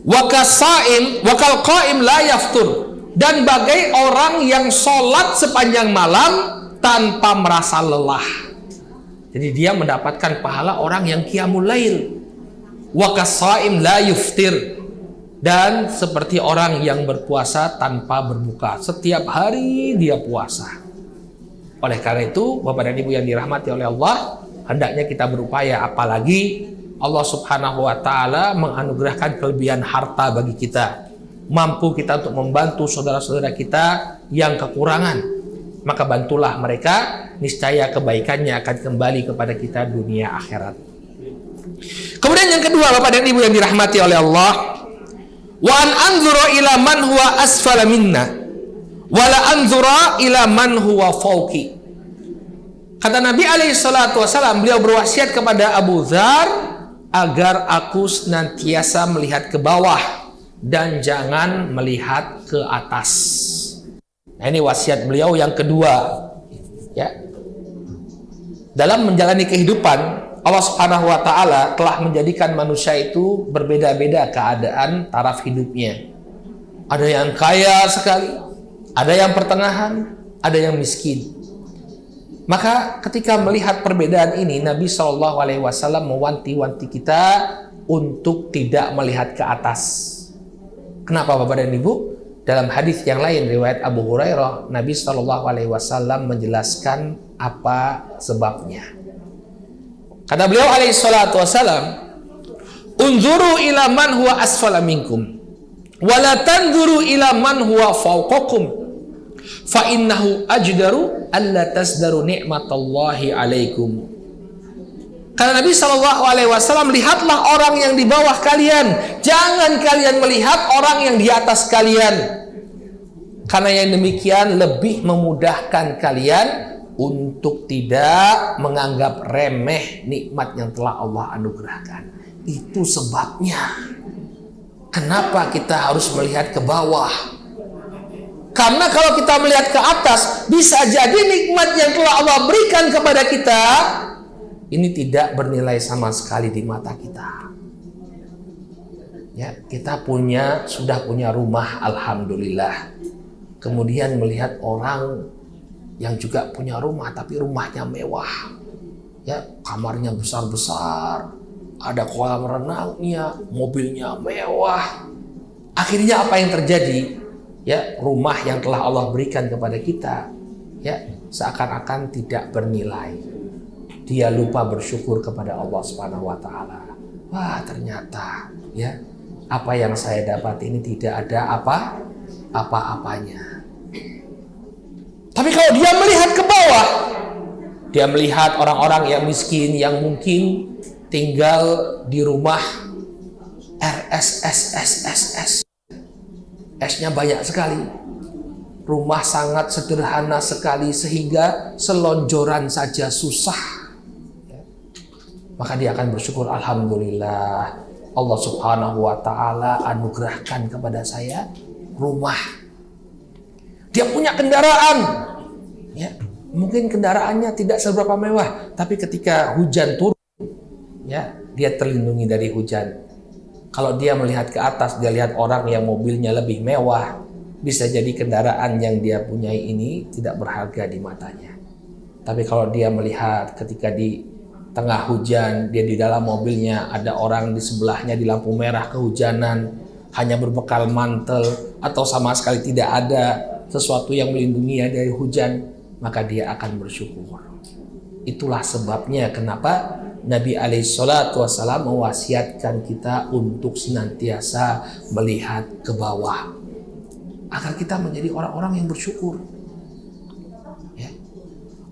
Wa kasaim wa kal qaim la yaftur, dan bagai orang yang sholat sepanjang malam tanpa merasa lelah. Jadi dia mendapatkan pahala orang yang qiyamul lail. Wa kasaim la yuftir, dan seperti orang yang berpuasa tanpa berbuka. Setiap hari dia puasa. Oleh karena itu, Bapak dan Ibu yang dirahmati oleh Allah, hendaknya kita berupaya, apalagi Allah Subhanahu wa taala menganugerahkan kelebihan harta bagi kita. Mampu kita untuk membantu saudara-saudara kita yang kekurangan. Maka bantulah mereka, niscaya kebaikannya akan kembali kepada kita dunia akhirat. Kemudian yang kedua, Bapak dan Ibu yang dirahmati oleh Allah, wa an anzura ila man huwa asfala minna wa la anzura ila man huwa fawqi. Kata Nabi alaihi salatu wasallam, beliau berwasiat kepada Abu Dzar agar aku senantiasa melihat ke bawah dan jangan melihat ke atas. Nah, ini wasiat beliau yang kedua. Ya. Dalam menjalani kehidupan, Allah Subhanahu wa taala telah menjadikan manusia itu berbeda-beda keadaan taraf hidupnya. Ada yang kaya sekali, ada yang pertengahan, ada yang miskin. Maka ketika melihat perbedaan ini, Nabi SAW mewanti-wanti kita untuk tidak melihat ke atas. Kenapa Bapak dan Ibu? Dalam hadis yang lain riwayat Abu Hurairah, Nabi SAW menjelaskan apa sebabnya. Kata beliau alaihi salatu wasallam, "Unzuru ila man huwa asfala minkum wa la tanzuru ila man huwa fawqakum. Fa innahu ajdaru alla tasdaru ni'matallahi alaikum." Karena Nabi SAW, lihatlah orang yang di bawah kalian, jangan kalian melihat orang yang di atas kalian. Karena yang demikian lebih memudahkan kalian untuk tidak menganggap remeh nikmat yang telah Allah anugerahkan. Itu sebabnya kenapa kita harus melihat ke bawah. Karena kalau kita melihat ke atas, bisa jadi nikmat yang telah Allah berikan kepada kita ini tidak bernilai sama sekali di mata kita. Ya, kita sudah punya rumah, alhamdulillah. Kemudian melihat orang yang juga punya rumah, tapi rumahnya mewah. Ya, kamarnya besar-besar, ada kolam renangnya, mobilnya mewah. Akhirnya apa yang terjadi? Ya, rumah yang telah Allah berikan kepada kita, ya, seakan-akan tidak bernilai. Dia lupa bersyukur kepada Allah Subhanahu wa taala. Wah, ternyata ya, apa yang saya dapat ini tidak ada apa-apanya. Tapi kalau dia melihat ke bawah, dia melihat orang-orang yang miskin, yang mungkin tinggal di rumah RSSSSS. S-nya banyak sekali. Rumah sangat sederhana sekali sehingga selonjoran saja susah. Maka dia akan bersyukur, alhamdulillah Allah Subhanahu wa taala anugerahkan kepada saya rumah. Dia punya kendaraan. Ya, mungkin kendaraannya tidak seberapa mewah, tapi ketika hujan turun, ya, dia terlindungi dari hujan. Kalau dia melihat ke atas, dia lihat orang yang mobilnya lebih mewah, bisa jadi kendaraan yang dia punyai ini tidak berharga di matanya. Tapi kalau dia melihat ketika di tengah hujan, dia di dalam mobilnya, ada orang di sebelahnya di lampu merah kehujanan, hanya berbekal mantel atau sama sekali tidak ada sesuatu yang melindunginya dari hujan, maka dia akan bersyukur. Itulah sebabnya kenapa Nabi SAW mewasiatkan kita untuk senantiasa melihat ke bawah, agar kita menjadi orang-orang yang bersyukur. Ya.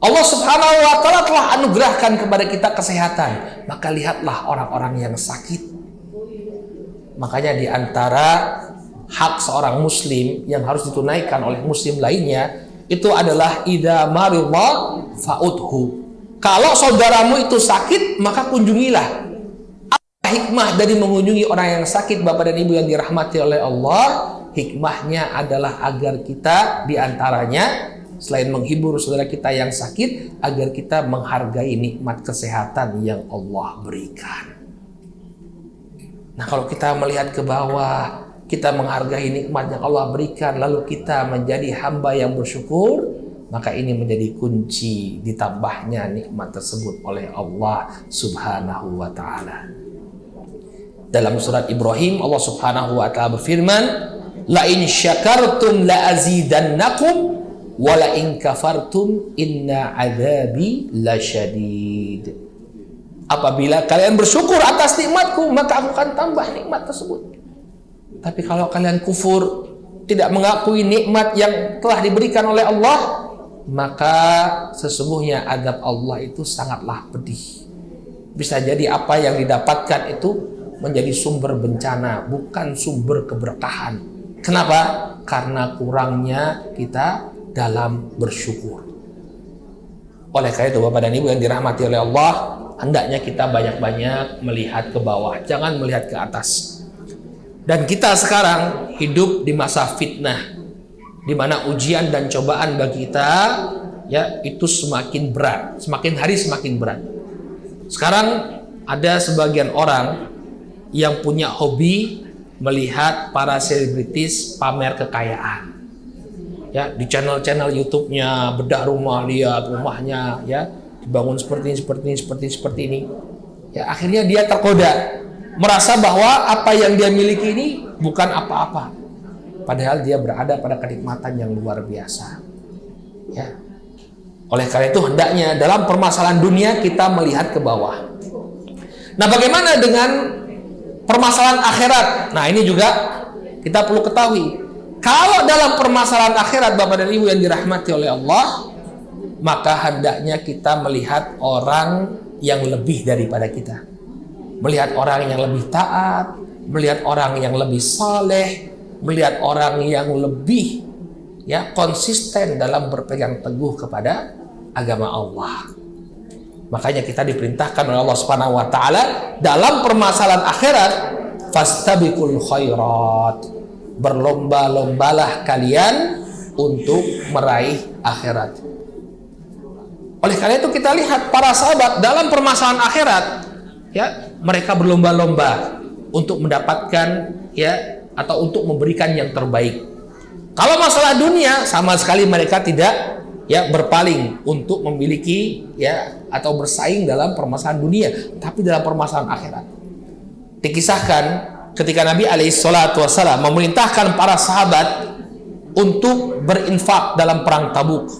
Allah Subhanahu wa taala telah anugerahkan kepada kita kesehatan, maka lihatlah orang-orang yang sakit. Makanya di antara hak seorang muslim yang harus ditunaikan oleh muslim lainnya itu adalah idza maridha fa'udhu. Kalau saudaramu itu sakit, maka kunjungilah. Apa hikmah dari mengunjungi orang yang sakit, Bapak dan Ibu yang dirahmati oleh Allah? Hikmahnya adalah agar kita diantaranya, selain menghibur saudara kita yang sakit, agar kita menghargai nikmat kesehatan yang Allah berikan. Nah, kalau kita melihat ke bawah, kita menghargai nikmat yang Allah berikan, lalu kita menjadi hamba yang bersyukur, maka ini menjadi kunci ditambahnya nikmat tersebut oleh Allah Subhanahu wa taala. Dalam surat Ibrahim, Allah Subhanahu wa taala berfirman, "La in syakartum la azidannakum wa la in kafartum inna adzabi lasyadid." Apabila kalian bersyukur atas nikmatku, maka aku akan tambah nikmat tersebut. Tapi kalau kalian kufur, tidak mengakui nikmat yang telah diberikan oleh Allah, maka sesungguhnya azab Allah itu sangatlah pedih. Bisa jadi apa yang didapatkan itu menjadi sumber bencana, bukan sumber keberkahan. Kenapa? Karena kurangnya kita dalam bersyukur. Oleh karena itu, Bapak dan Ibu yang dirahmati oleh Allah, hendaknya kita banyak-banyak melihat ke bawah, jangan melihat ke atas. Dan kita sekarang hidup di masa fitnah, di mana ujian dan cobaan bagi kita ya itu semakin berat, semakin hari semakin berat. Sekarang ada sebagian orang yang punya hobi melihat para selebritis pamer kekayaan. Ya, di channel-channel YouTube-nya, bedah rumah, lihat rumahnya ya, dibangun seperti ini. Ya, akhirnya dia tergoda, merasa bahwa apa yang dia miliki ini bukan apa-apa. Padahal dia berada pada kenikmatan yang luar biasa. Ya. Oleh karena itu hendaknya dalam permasalahan dunia kita melihat ke bawah. Nah, bagaimana dengan permasalahan akhirat? Nah, ini juga kita perlu ketahui. Kalau dalam permasalahan akhirat, Bapak dan Ibu yang dirahmati oleh Allah, maka hendaknya kita melihat orang yang lebih daripada kita. Melihat orang yang lebih taat, melihat orang yang lebih saleh, melihat orang yang lebih ya konsisten dalam berpegang teguh kepada agama Allah. Makanya kita diperintahkan oleh Allah Subhanahu wa taala dalam permasalahan akhirat, fastabiqul khairat. Berlomba-lombalah kalian untuk meraih akhirat. Oleh karena itu kita lihat para sahabat dalam permasalahan akhirat, ya, mereka berlomba-lomba untuk mendapatkan ya atau untuk memberikan yang terbaik. Kalau masalah dunia sama sekali mereka tidak ya berpaling untuk memiliki ya atau bersaing dalam permasalahan dunia, tapi dalam permasalahan akhirat. Dikisahkan ketika Nabi SAW memerintahkan para sahabat untuk berinfak dalam perang Tabuk.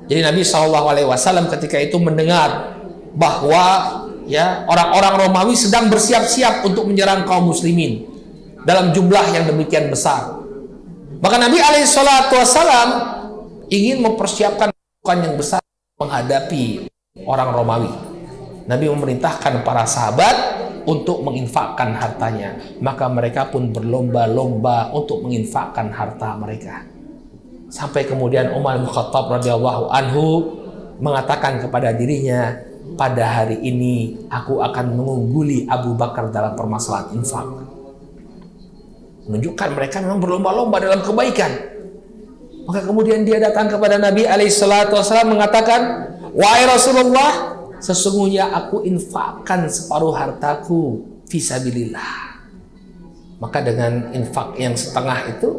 Jadi Nabi SAW ketika itu mendengar bahwa ya orang-orang Romawi sedang bersiap-siap untuk menyerang kaum muslimin dalam jumlah yang demikian besar. Maka Nabi SAW ingin mempersiapkan pasukan yang besar menghadapi orang Romawi. Nabi memerintahkan para sahabat untuk menginfakkan hartanya. Maka mereka pun berlomba-lomba untuk menginfakkan harta mereka. Sampai kemudian Umar bin Khattab radhiyallahu anhu mengatakan kepada dirinya, pada hari ini aku akan mengungguli Abu Bakar dalam permasalahan infak. Menunjukkan mereka memang berlomba-lomba dalam kebaikan. Maka kemudian dia datang kepada Nabi SAW mengatakan, wahai Rasulullah, sesungguhnya aku infakkan separuh hartaku fisabilillah. Maka dengan infak yang setengah itu,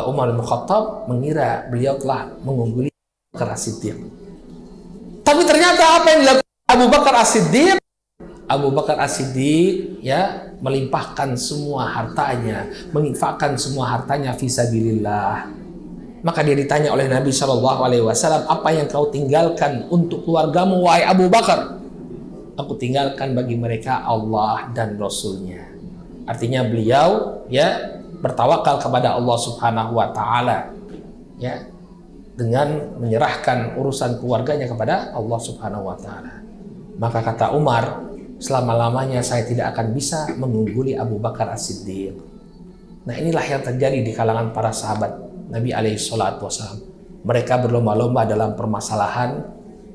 Umar bin Khattab mengira beliau telah mengungguli Abu Bakar As-Siddiq. Tapi ternyata apa yang dilakukan Abu Bakar As-Siddiq? Abu Bakar As-Siddiq ya melimpahkan semua hartanya, menginfakkan semua hartanya fisabilillah. Maka dia ditanya oleh Nabi SAW, apa yang kau tinggalkan untuk keluargamu wahai Abu Bakar? Aku tinggalkan bagi mereka Allah dan Rasulnya. Artinya beliau ya bertawakal kepada Allah Subhanahu wa taala ya dengan menyerahkan urusan keluarganya kepada Allah Subhanahu wa taala. Maka kata Umar, selama-lamanya saya tidak akan bisa mengungguli Abu Bakar As-Siddiq. Nah, inilah yang terjadi di kalangan para sahabat Nabi alaihi salatu wasallam. Mereka berlomba-lomba dalam permasalahan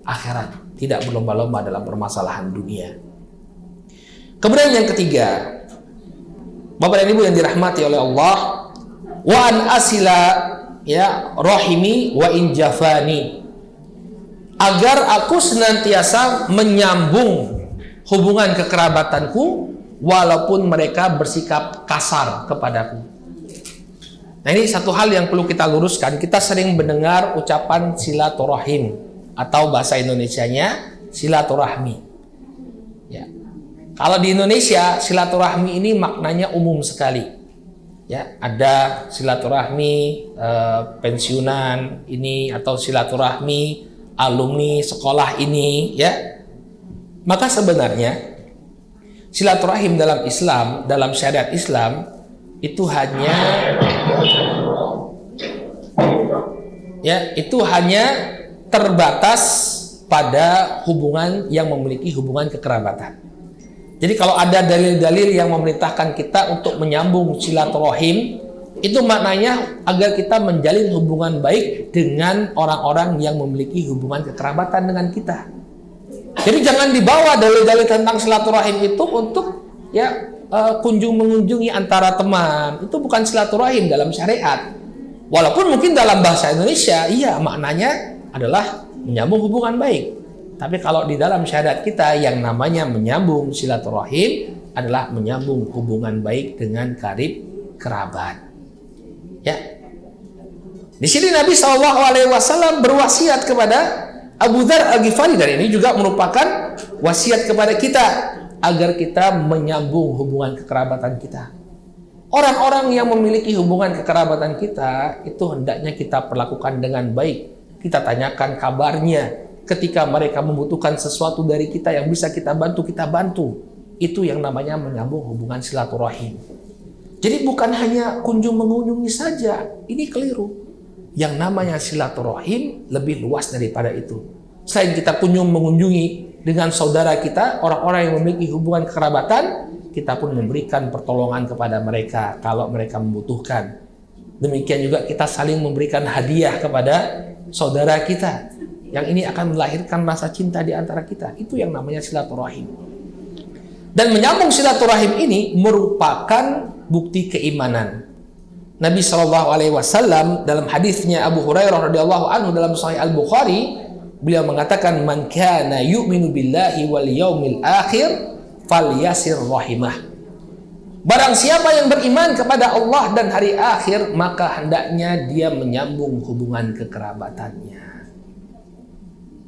akhirat, tidak berlomba-lomba dalam permasalahan dunia. Kemudian yang ketiga, Bapak dan Ibu yang dirahmati oleh Allah, wa an asila ya rahimi wa in jafani, agar aku senantiasa menyambung hubungan kekerabatanku walaupun mereka bersikap kasar kepadaku. Nah, ini satu hal yang perlu kita luruskan. Kita sering mendengar ucapan silaturahim atau bahasa Indonesianya silaturahmi. Ya. Kalau di Indonesia silaturahmi ini maknanya umum sekali. Ya, ada silaturahmi pensiunan ini atau silaturahmi alumni sekolah ini, ya. Maka sebenarnya silaturahim dalam Islam, dalam syariat Islam itu hanya terbatas pada hubungan yang memiliki hubungan kekerabatan. Jadi kalau ada dalil-dalil yang memerintahkan kita untuk menyambung silaturahim, itu maknanya agar kita menjalin hubungan baik dengan orang-orang yang memiliki hubungan kekerabatan dengan kita. Jadi jangan dibawa dalil-dalil tentang silaturahim itu untuk kunjung mengunjungi antara teman. Itu bukan silaturahim dalam syariat. Walaupun mungkin dalam bahasa Indonesia, iya maknanya adalah menyambung hubungan baik. Tapi kalau di dalam syariat kita yang namanya menyambung silaturahim adalah menyambung hubungan baik dengan karib kerabat. Ya. Di sini Nabi SAW berwasiat kepada Abu Dzar Al-Ghifari, dan ini juga merupakan wasiat kepada kita agar kita menyambung hubungan kekerabatan kita. Orang-orang yang memiliki hubungan kekerabatan kita itu hendaknya kita perlakukan dengan baik. Kita tanyakan kabarnya. Ketika mereka membutuhkan sesuatu dari kita yang bisa kita bantu, kita bantu. Itu yang namanya menyambung hubungan silaturahim. Jadi bukan hanya kunjung mengunjungi saja. Ini keliru. Yang namanya silaturahim lebih luas daripada itu. Selain kita kunjung mengunjungi dengan saudara kita, orang-orang yang memiliki hubungan kekerabatan, kita pun memberikan pertolongan kepada mereka kalau mereka membutuhkan. Demikian juga kita saling memberikan hadiah kepada saudara kita. Yang ini akan melahirkan rasa cinta di antara kita. Itu yang namanya silaturahim. Dan menyambung silaturahim ini merupakan bukti keimanan. Nabi SAW dalam hadisnya Abu Hurairah radhiyallahu anhu dalam Sahih Al-Bukhari, beliau mengatakan, man kana yu'minu billahi wal yaumil akhir falyasir rahimah. Barang siapa yang beriman kepada Allah dan hari akhir, maka hendaknya dia menyambung hubungan kekerabatannya.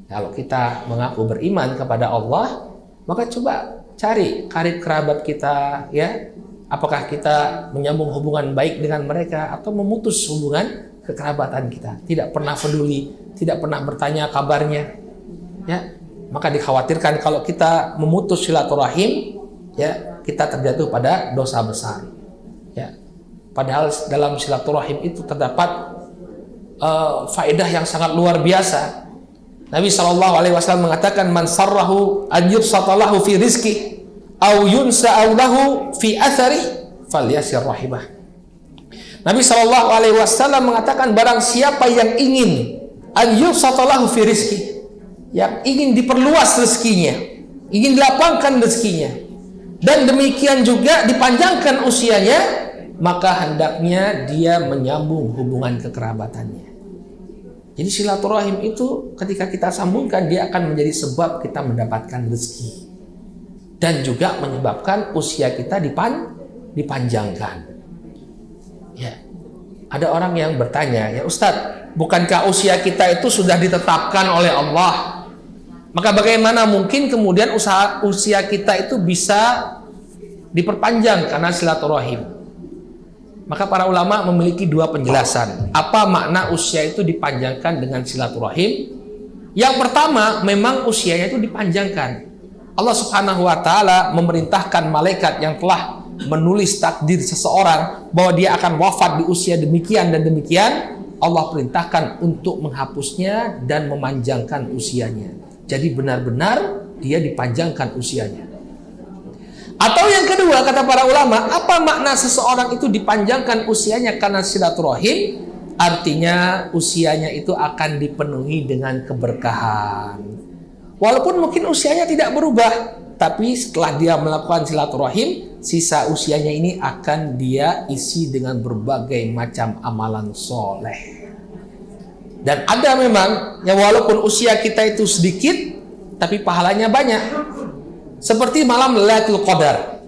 Kalau kita mengaku beriman kepada Allah, maka coba cari karib kerabat kita, ya. Apakah kita menyambung hubungan baik dengan mereka atau memutus hubungan kekerabatan kita? Tidak pernah peduli, tidak pernah bertanya kabarnya, ya. Maka dikhawatirkan kalau kita memutus silaturahim, ya, kita terjatuh pada dosa besar, ya. Padahal dalam silaturahim itu terdapat faedah yang sangat luar biasa. Nabi SAW mengatakan, man sarrahu an yubsatalahu fi rizki au yunsa'u lahu fi athari falyasir rahimah. Nabi sallallahu alaihi wasallam mengatakan, barang siapa yang ingin an yusatalahu fi rizki, yang ingin diperluas rezekinya, ingin dilapangkan rezekinya, dan demikian juga dipanjangkan usianya, maka hendaknya dia menyambung hubungan kekerabatannya. Jadi silaturahim itu ketika kita sambungkan, dia akan menjadi sebab kita mendapatkan rezeki dan juga menyebabkan usia kita dipanjangkan. Ya, ada orang yang bertanya, ya Ustadz, bukankah usia kita itu sudah ditetapkan oleh Allah? Maka bagaimana mungkin kemudian usia kita itu bisa diperpanjang karena silaturahim? Maka para ulama memiliki dua penjelasan. Apa makna usia itu dipanjangkan dengan silaturahim? Yang pertama, memang usianya itu dipanjangkan. Allah Subhanahu wa Ta'ala memerintahkan malaikat yang telah menulis takdir seseorang bahwa dia akan wafat di usia demikian dan demikian. Allah perintahkan untuk menghapusnya dan memanjangkan usianya. Jadi benar-benar dia dipanjangkan usianya. Atau yang kedua, kata para ulama, apa makna seseorang itu dipanjangkan usianya karena silaturahim? Artinya usianya itu akan dipenuhi dengan keberkahan. Walaupun mungkin usianya tidak berubah, tapi setelah dia melakukan silaturahim, sisa usianya ini akan dia isi dengan berbagai macam amalan soleh. Dan ada memang, ya walaupun usia kita itu sedikit, tapi pahalanya banyak. Seperti malam Lailatul Qadar.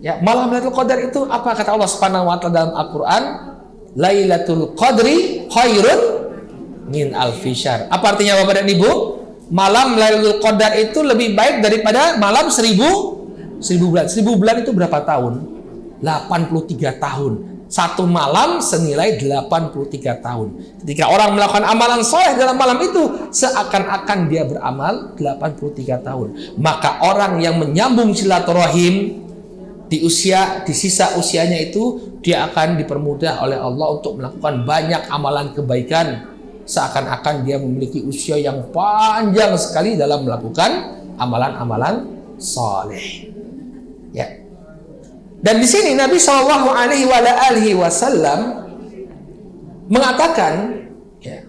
Ya, malam Lailatul Qadar itu apa kata Allah Subhanahu wa Ta'ala dalam Al-Qur'an? Lailatul Qadri khairun min alfi syahr. Apa artinya Bapak dan Ibu? Malam Lailatul Qadar itu lebih baik daripada malam 1000 bulan. 1000 bulan itu berapa tahun? 83 tahun. Satu malam senilai 83 tahun. Ketika orang melakukan amalan soleh dalam malam itu, seakan-akan dia beramal 83 tahun. Maka orang yang menyambung silaturahim di sisa usianya itu, dia akan dipermudah oleh Allah untuk melakukan banyak amalan kebaikan. Seakan-akan dia memiliki usia yang panjang sekali dalam melakukan amalan-amalan soleh. Ya. Dan di sini Nabi Shallallahu Alaihi Wasallam mengatakan, ya,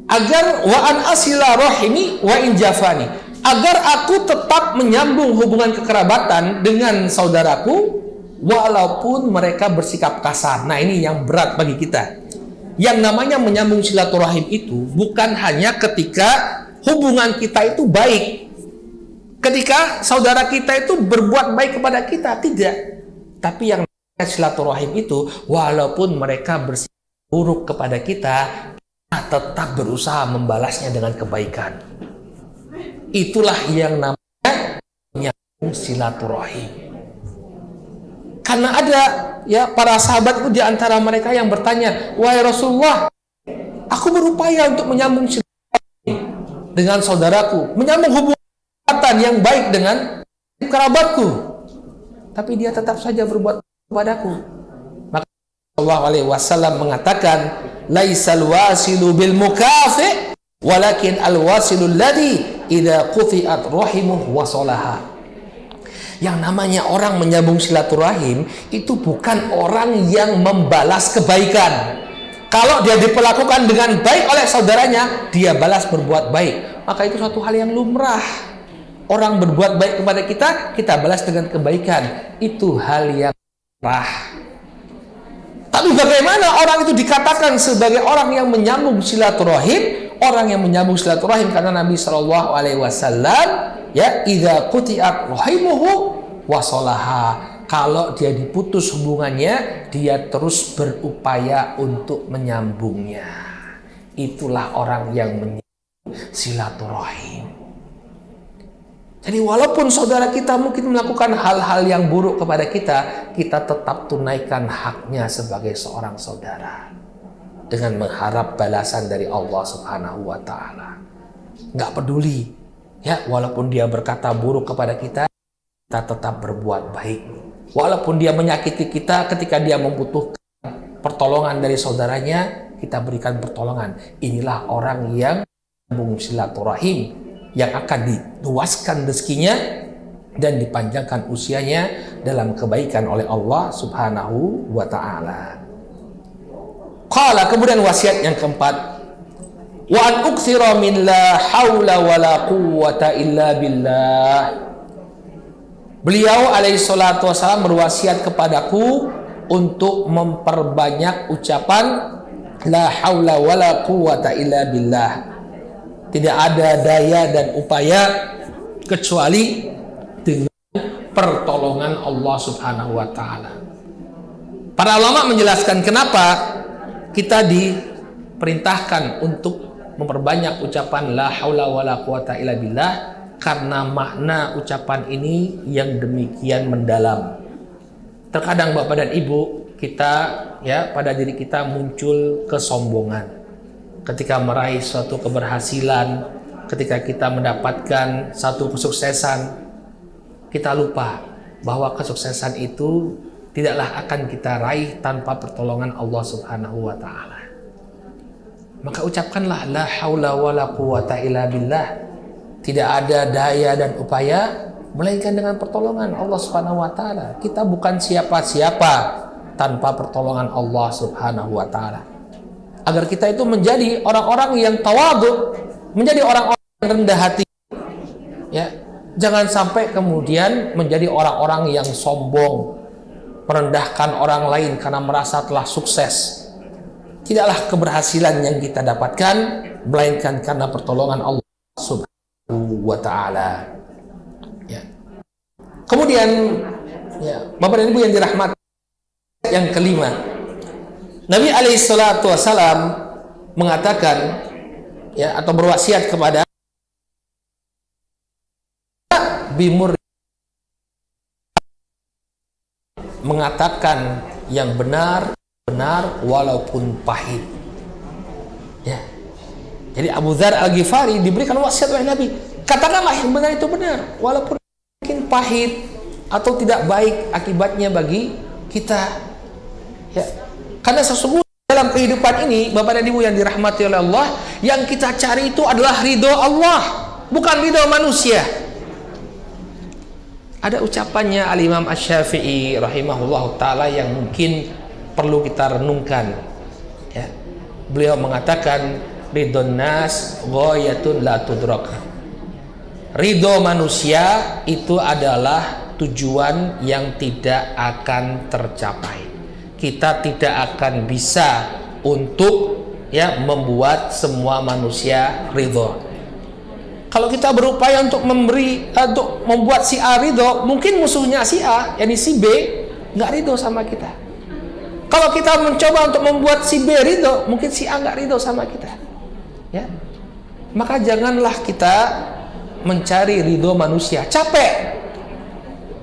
agar wa an asila rahimi wa in jafani, agar aku tetap menyambung hubungan kekerabatan dengan saudaraku walaupun mereka bersikap kasar. Nah, ini yang berat bagi kita. Yang namanya menyambung silaturahim itu bukan hanya ketika hubungan kita itu baik, ketika saudara kita itu berbuat baik kepada kita, tidak. Tapi yang namanya silaturahim itu, walaupun mereka bersikap buruk kepada kita tetap berusaha membalasnya dengan kebaikan. Itulah yang namanya menyambung silaturahim. Karena ada ya para sahabat itu di antara mereka yang bertanya, wahai Rasulullah, aku berupaya untuk menyambung silaturahim dengan saudaraku, menyambung hubungan yang baik dengan kerabatku, tapi dia tetap saja berbuat kepadaku. Maka Allah Alaihi Wasallam mengatakan, laisal wasilu bil mukafi, walakin al wasilul ladhi idza quti'at rahimuhu wasalaha. Yang namanya orang menyambung silaturahim itu bukan orang yang membalas kebaikan. Kalau dia diperlakukan dengan baik oleh saudaranya, dia balas berbuat baik, maka itu suatu hal yang lumrah. Orang berbuat baik kepada kita, kita balas dengan kebaikan. Itu hal yang lumrah. Tapi bagaimana orang itu dikatakan sebagai orang yang menyambung silaturahim? Orang yang menyambung silaturahim karena Nabi Shallallahu Alaihi Wasallam, ya, idza quti'at rahimuhu wasalaha. Kalau dia diputus hubungannya, dia terus berupaya untuk menyambungnya. Itulah orang yang menyambung silaturahim. Jadi walaupun saudara kita mungkin melakukan hal-hal yang buruk kepada kita, kita tetap tunaikan haknya sebagai seorang saudara dengan mengharap balasan dari Allah Subhanahu wa Ta'ala. Nggak peduli, ya, walaupun dia berkata buruk kepada kita, kita tetap berbuat baik. Walaupun dia menyakiti kita, ketika dia membutuhkan pertolongan dari saudaranya, kita berikan pertolongan. Inilah orang yang menyambung silaturahim, yang akan diluaskan rezekinya dan dipanjangkan usianya dalam kebaikan oleh Allah Subhanahu wa ta'ala. Qala, kemudian wasiat yang keempat, wa an uktsira min la haula wala quwwata illa billah. Beliau alaihi salatu wasallam berwasiat kepadaku untuk memperbanyak ucapan la haula wala quwwata illa billah. Tidak ada daya dan upaya kecuali dengan pertolongan Allah Subhanahu wa ta'ala. Para ulama menjelaskan kenapa kita diperintahkan untuk memperbanyak ucapan la haula wala quwata illa billah, karena makna ucapan ini yang demikian mendalam. Terkadang Bapak dan Ibu, kita pada diri kita muncul kesombongan ketika meraih suatu keberhasilan, ketika kita mendapatkan satu kesuksesan. Kita lupa bahwa kesuksesan itu tidaklah akan kita raih tanpa pertolongan Allah Subhanahu wa ta'ala. Maka ucapkanlah la haula wala quwata illa billah. Tidak ada daya dan upaya melainkan dengan pertolongan Allah Subhanahu wa ta'ala. Kita bukan siapa-siapa tanpa pertolongan Allah Subhanahu wa ta'ala. Agar kita itu menjadi orang-orang yang tawadhu, menjadi orang-orang yang rendah hati. Jangan sampai kemudian menjadi orang-orang yang sombong, merendahkan orang lain karena merasa telah sukses. Tidaklah keberhasilan yang kita dapatkan melainkan karena pertolongan Allah Subhanahu wa ta'ala. Kemudian Bapak dan Ibu yang dirahmati, yang kelima, Nabi alaihi salatu wasallam mengatakan atau berwasiat kepada bimur, mengatakan yang benar walaupun pahit. Jadi Abu Dzar Al-Ghifari diberikan wasiat oleh Nabi, katakanlah yang benar itu benar walaupun mungkin pahit atau tidak baik akibatnya bagi kita. Karena sesungguhnya dalam kehidupan ini, Bapak dan Ibu yang dirahmati oleh Allah, yang kita cari itu adalah ridho Allah, bukan ridho manusia. Ada ucapannya Al-Imam Asy-Syafi'i rahimahullah ta'ala yang mungkin perlu kita renungkan. Beliau mengatakan, ridhon nas ghayatun la tudrak. Ridho manusia itu adalah tujuan yang tidak akan tercapai. Kita tidak akan bisa untuk membuat semua manusia ridho. Kalau kita berupaya untuk membuat si A ridho, mungkin musuhnya si A, yakni si B, nggak ridho sama kita. Kalau kita mencoba untuk membuat si B ridho, mungkin si A nggak ridho sama kita. Maka janganlah kita mencari ridho manusia. Capek.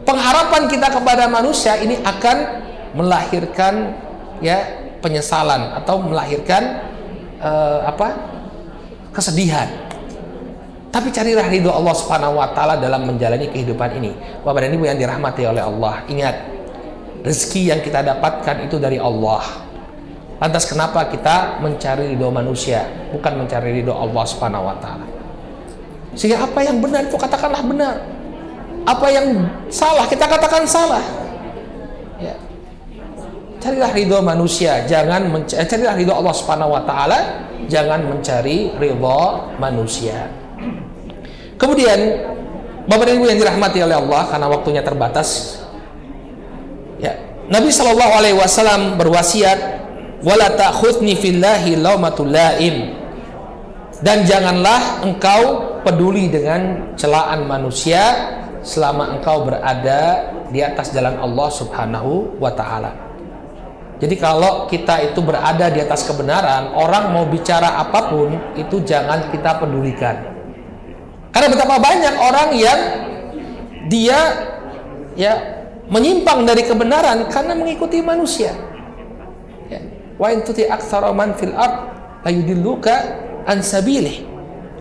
Pengharapan kita kepada manusia ini akan melahirkan penyesalan atau melahirkan kesedihan. Tapi carilah ridho Allah Subhanahu wa ta'ala dalam menjalani kehidupan ini. Bapak dan Ibu yang dirahmati oleh Allah, ingat, rezeki yang kita dapatkan itu dari Allah. Lantas kenapa kita mencari ridho manusia, bukan mencari ridho Allah Subhanahu wa ta'ala? Sehingga apa yang benar itu katakanlah benar, apa yang salah kita katakan salah. Carilah ridho manusia, carilah ridho Allah Subhanahu wa ta'ala, jangan mencari ridho manusia. Kemudian Bapak dan Ibu yang dirahmati oleh Allah, karena waktunya terbatas, Nabi SAW berwasiat, wala ta'khudni fillahi laumatul laim, dan janganlah engkau peduli dengan celaan manusia selama engkau berada di atas jalan Allah Subhanahu wa ta'ala. Jadi kalau kita itu berada di atas kebenaran, orang mau bicara apapun itu jangan kita pedulikan. Karena betapa banyak orang yang dia menyimpang dari kebenaran karena mengikuti manusia. Wa in tuti aktsara man fil ard la yudilluka an sabilih.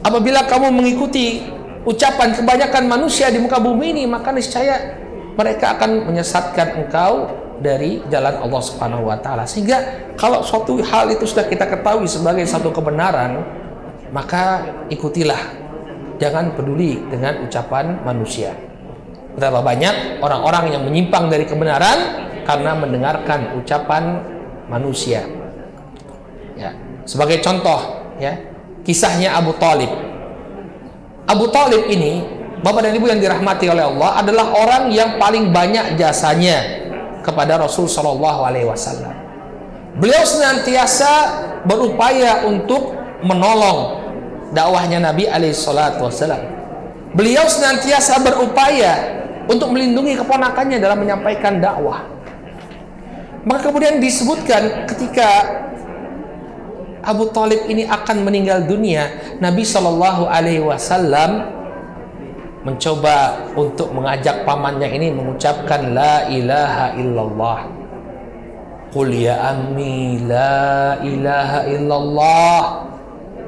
Apabila kamu mengikuti ucapan kebanyakan manusia di muka bumi ini, maka niscaya mereka akan menyesatkan engkau dari jalan Allah Subhanahu wa ta'ala. Sehingga kalau suatu hal itu sudah kita ketahui sebagai satu kebenaran, maka ikutilah, jangan peduli dengan ucapan manusia.
Betapa banyak orang-orang yang menyimpang dari kebenaran karena mendengarkan ucapan manusia. Ya, sebagai contoh, ya, kisahnya Abu Thalib. Abu Thalib ini, Bapak dan Ibu yang dirahmati oleh Allah, adalah orang yang paling banyak jasanya kepada Rasul Shallallahu Alaihi Wasallam. Beliau senantiasa berupaya untuk menolong dakwahnya Nabi Alaihi Wasallam. Beliau senantiasa berupaya untuk melindungi keponakannya dalam menyampaikan dakwah. Maka kemudian disebutkan ketika Abu Thalib ini akan meninggal dunia, Nabi Shallallahu Alaihi Wasallam mencoba untuk mengajak pamannya ini mengucapkan la ilaha illallah. Qul ya ammi la ilaha illallah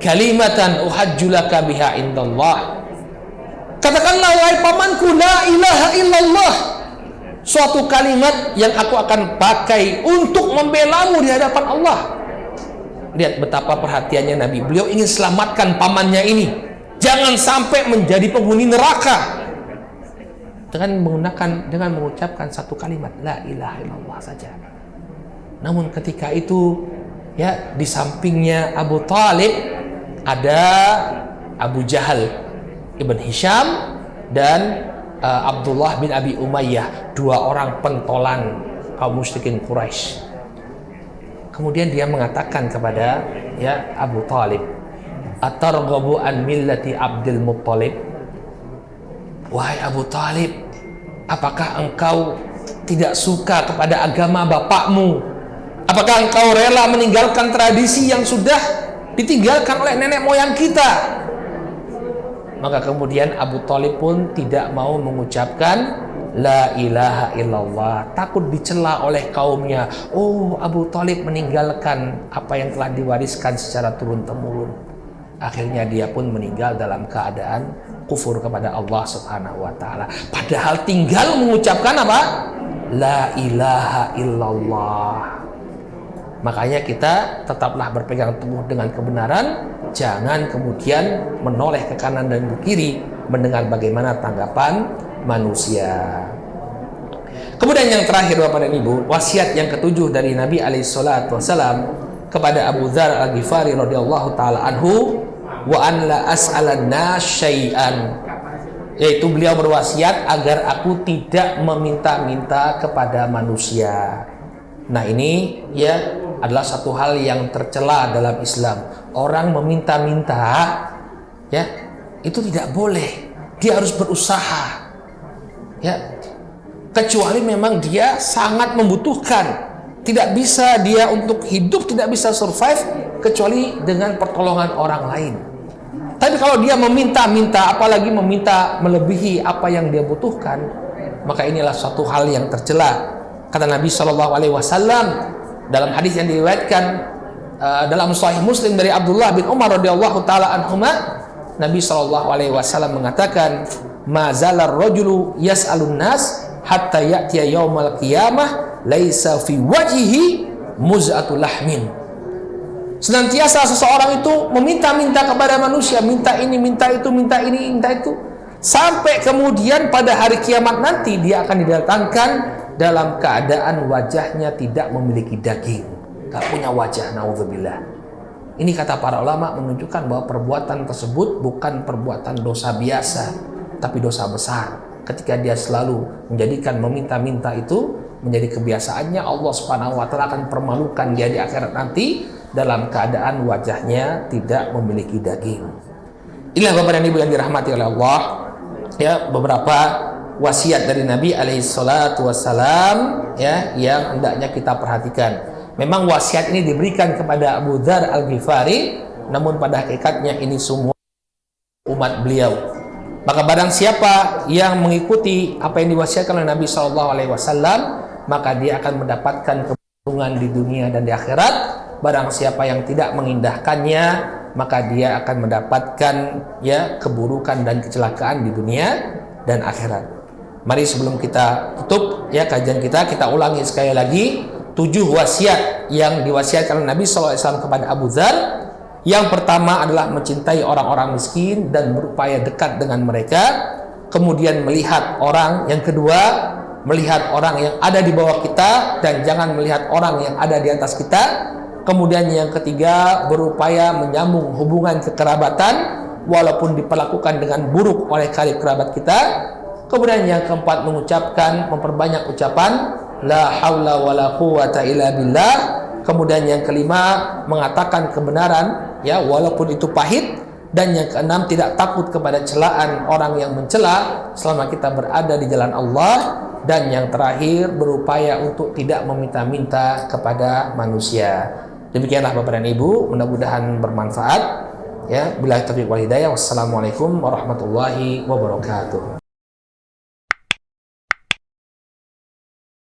kalimatan uhajju laka biha indallah. Katakanlah wahai pamanku, la ilaha illallah, suatu kalimat yang aku akan pakai untuk membelamu di hadapan Allah. Lihat betapa perhatiannya Nabi. Beliau ingin selamatkan pamannya ini, jangan sampai menjadi penghuni neraka, dengan mengucapkan satu kalimat la ilaha illallah saja. Namun ketika itu, ya, di sampingnya Abu Thalib ada Abu Jahal Ibn Hisham dan Abdullah bin Abi Umayyah, dua orang pentolan kaum musyrikin Quraisy. Kemudian dia mengatakan kepada, ya, Abu Thalib, atarghabu an millati Abdul Muttalib? Wahai Abu Thalib, apakah engkau tidak suka kepada agama bapakmu? Apakah engkau rela meninggalkan tradisi yang sudah ditinggalkan oleh nenek moyang kita? Maka kemudian Abu Thalib pun tidak mau mengucapkan la ilaha illallah, takut dicela oleh kaumnya. Oh, Abu Thalib meninggalkan apa yang telah diwariskan secara turun-temurun. Akhirnya dia pun meninggal dalam keadaan kufur kepada Allah Subhanahu wa taala. Padahal tinggal mengucapkan apa? La ilaha illallah. Makanya kita tetaplah berpegang teguh dengan kebenaran, jangan kemudian menoleh ke kanan dan ke kiri mendengar bagaimana tanggapan manusia. Kemudian yang terakhir Bapak dan Ibu, wasiat yang ketujuh dari Nabi alaihi salatu wasallam kepada Abu Dzar Al-Ghifari radhiyallahu taala anhu, wa an la as'alan nas syai'an, yaitu beliau berwasiat agar aku tidak meminta-minta kepada manusia. Nah, ini, ya, adalah satu hal yang tercela dalam Islam. Orang meminta-minta, ya, itu tidak boleh. Dia harus berusaha, ya, kecuali memang dia sangat membutuhkan. Tidak bisa dia untuk hidup, tidak bisa survive kecuali dengan pertolongan orang lain. Tapi kalau dia meminta-minta, apalagi meminta melebihi apa yang dia butuhkan, maka inilah suatu hal yang tercela. Kata Nabi Shallallahu Alaihi Wasallam dalam hadis yang diriwayatkan dalam Sahih Muslim dari Abdullah bin Umar radhiyallahu taala anhuma, Nabi Shallallahu Alaihi Wasallam mengatakan, mazalar rajulu yas'alun nas hatta ya'tiya yaumal qiyamah laisa fi wajhihi muz'atul lahmin. Senantiasa seseorang itu meminta-minta kepada manusia, minta ini, minta itu, minta ini, minta itu, sampai kemudian pada hari kiamat nanti dia akan didatangkan dalam keadaan wajahnya tidak memiliki daging, gak punya wajah, naudzubillah. Ini kata para ulama menunjukkan bahwa perbuatan tersebut bukan perbuatan dosa biasa, tapi dosa besar. Ketika dia selalu menjadikan meminta-minta itu menjadi kebiasaannya, Allah Subhanahu wa taala akan permalukan dia di akhirat nanti dalam keadaan wajahnya tidak memiliki daging. Inilah Bapak dan Ibu yang dirahmati oleh Allah, ya, beberapa wasiat dari Nabi alaihi salatu wassalam, ya, yang hendaknya kita perhatikan. Memang wasiat ini diberikan kepada Abu Dzar Al-Ghifari, namun pada hakikatnya ini semua umat beliau. Maka barang siapa yang mengikuti apa yang diwasiatkan oleh Nabi SAW, maka dia akan mendapatkan keberuntungan di dunia dan di akhirat. Barang siapa yang tidak mengindahkannya, maka dia akan mendapatkan, ya, keburukan dan kecelakaan di dunia dan akhirat. Mari sebelum kita tutup, ya, kajian kita ulangi sekali lagi 7 wasiat yang diwasiatkan oleh Nabi SAW kepada Abu Dzar. Yang pertama adalah mencintai orang-orang miskin dan berupaya dekat dengan mereka.
kemudian melihat orang. Yang kedua, melihat orang yang ada di bawah kita dan jangan melihat orang yang ada di atas kita. Kemudian yang ketiga, berupaya menyambung hubungan kekerabatan walaupun diperlakukan dengan buruk oleh karib kerabat kita. Kemudian yang keempat, mengucapkan, memperbanyak ucapan la haula wala quwata illa billah. Kemudian yang kelima, mengatakan kebenaran ya walaupun itu pahit. Dan yang keenam, tidak takut kepada celaan orang yang mencela selama kita berada di jalan Allah. Dan yang terakhir, berupaya untuk tidak meminta-minta kepada manusia. Demikianlah Bapak dan Ibu, mudah-mudahan bermanfaat. Ya, billahi taufiq wal hidayah. Wassalamualaikum warahmatullahi wabarakatuh.